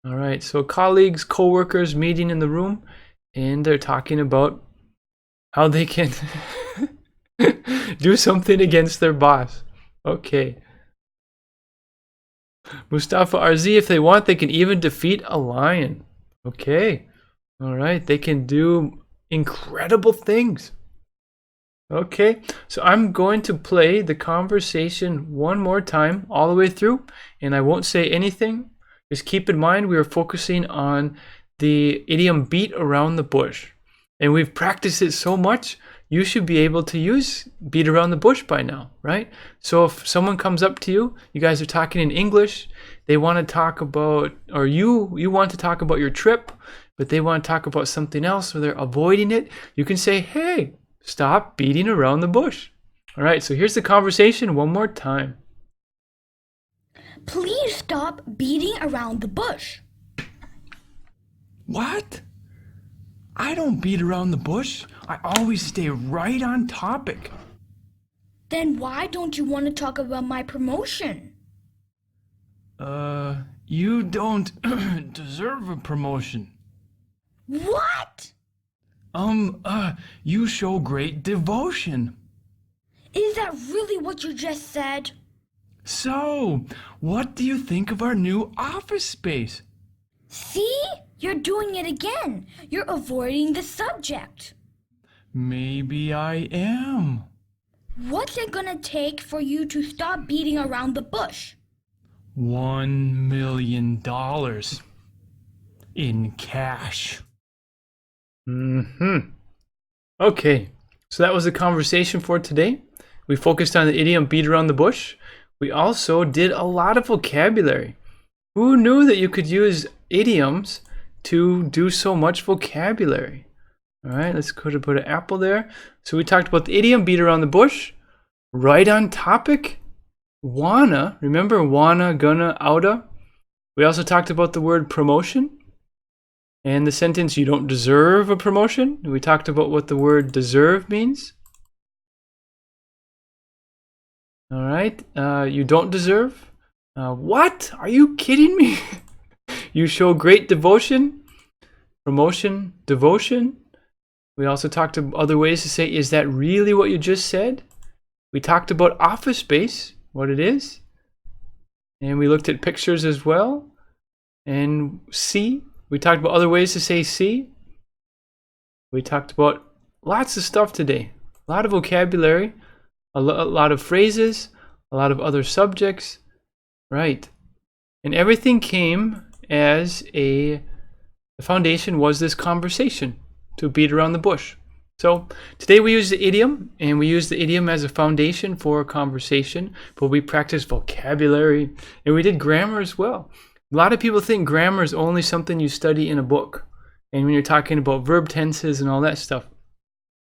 A: All right. So colleagues, co-workers meeting in the room, and they're talking about how they can do something against their boss. Okay. Mustafa RZ, if they want, they can even defeat a lion. Okay. All right. They can do incredible things. Okay. So I'm going to play the conversation one more time all the way through, and I won't say anything. Just keep in mind we are focusing on the idiom beat around the bush. And we've practiced it so much, you should be able to use beat around the bush by now, right? So if someone comes up to you, you guys are talking in English, they want to talk about, or you want to talk about your trip, but they want to talk about something else, or they're avoiding it, you can say, hey, stop beating around the bush. All right, so here's the conversation one more time.
B: Please stop beating around the bush.
C: What? I don't beat around the bush. I always stay right on topic.
B: Then why don't you want to talk about my promotion?
C: You don't deserve a promotion.
B: What?
C: You show great devotion.
B: Is that really what you just said?
C: So, what do you think of our new office space?
B: See? You're doing it again. You're avoiding the subject.
C: Maybe I am.
B: What's it gonna take for you to stop beating around the bush?
C: $1 million in cash.
A: Okay, so that was the conversation for today. We focused on the idiom beat around the bush. We also did a lot of vocabulary. Who knew that you could use idioms to do so much vocabulary? All right, let's go to put an apple there. So we talked about the idiom beat around the bush, right on topic, wanna, remember wanna, gonna, oughta. We also talked about the word promotion and the sentence you don't deserve a promotion. We talked about what the word deserve means. All right, you don't deserve. What? Are you kidding me? You show great devotion, promotion, devotion. We also talked about other ways to say, is that really what you just said? We talked about office space, what it is. And we looked at pictures as well. And see, we talked about other ways to say see. We talked about lots of stuff today. A lot of vocabulary, a lot of phrases, a lot of other subjects. Right. And everything came as the foundation was this conversation to beat around the bush. So today we use the idiom, and we use the idiom as a foundation for a conversation, but we practiced vocabulary and we did grammar as well. A lot of people think grammar is only something you study in a book, and when you're talking about verb tenses and all that stuff.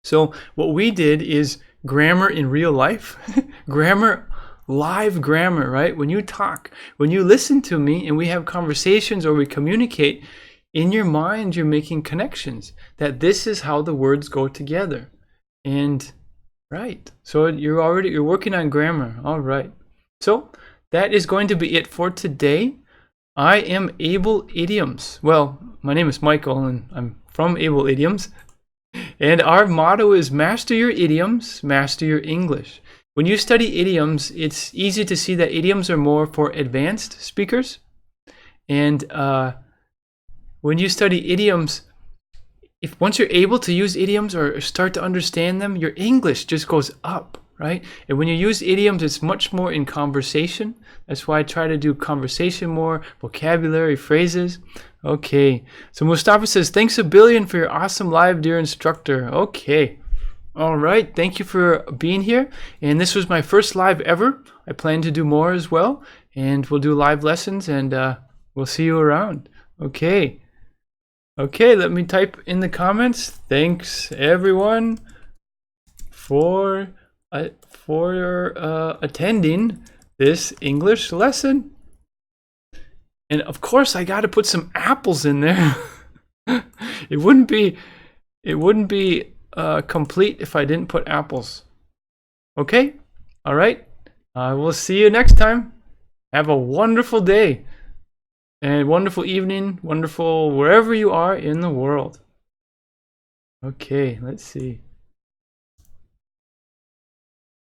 A: So what we did is grammar in real life, grammar, live grammar, right? When you talk, when you listen to me and we have conversations or we communicate, in your mind you're making connections that this is how the words go together. And right, so you're working on grammar. All right, so that is going to be it for today. I am Able Idioms. Well, my name is Michael and I'm from Able Idioms, and our motto is master your idioms, master your English. When you study idioms, it's easy to see that idioms are more for advanced speakers, and when you study idioms, if once you're able to use idioms or start to understand them, your English just goes up, right? And when you use idioms, it's much more in conversation. That's why I try to do conversation more, vocabulary, phrases. Okay, so Mustafa says, thanks a billion for your awesome live, dear instructor. Okay, all right, thank you for being here. And this was my first live ever. I plan to do more as well, and we'll do live lessons, and we'll see you around. Okay. Okay, let me type in the comments. Thanks everyone for attending this English lesson. And of course, I got to put some apples in there. It wouldn't be complete if I didn't put apples. Okay? All right. We'll see you next time. Have a wonderful day. And wonderful evening, wonderful wherever you are in the world. Okay, let's see.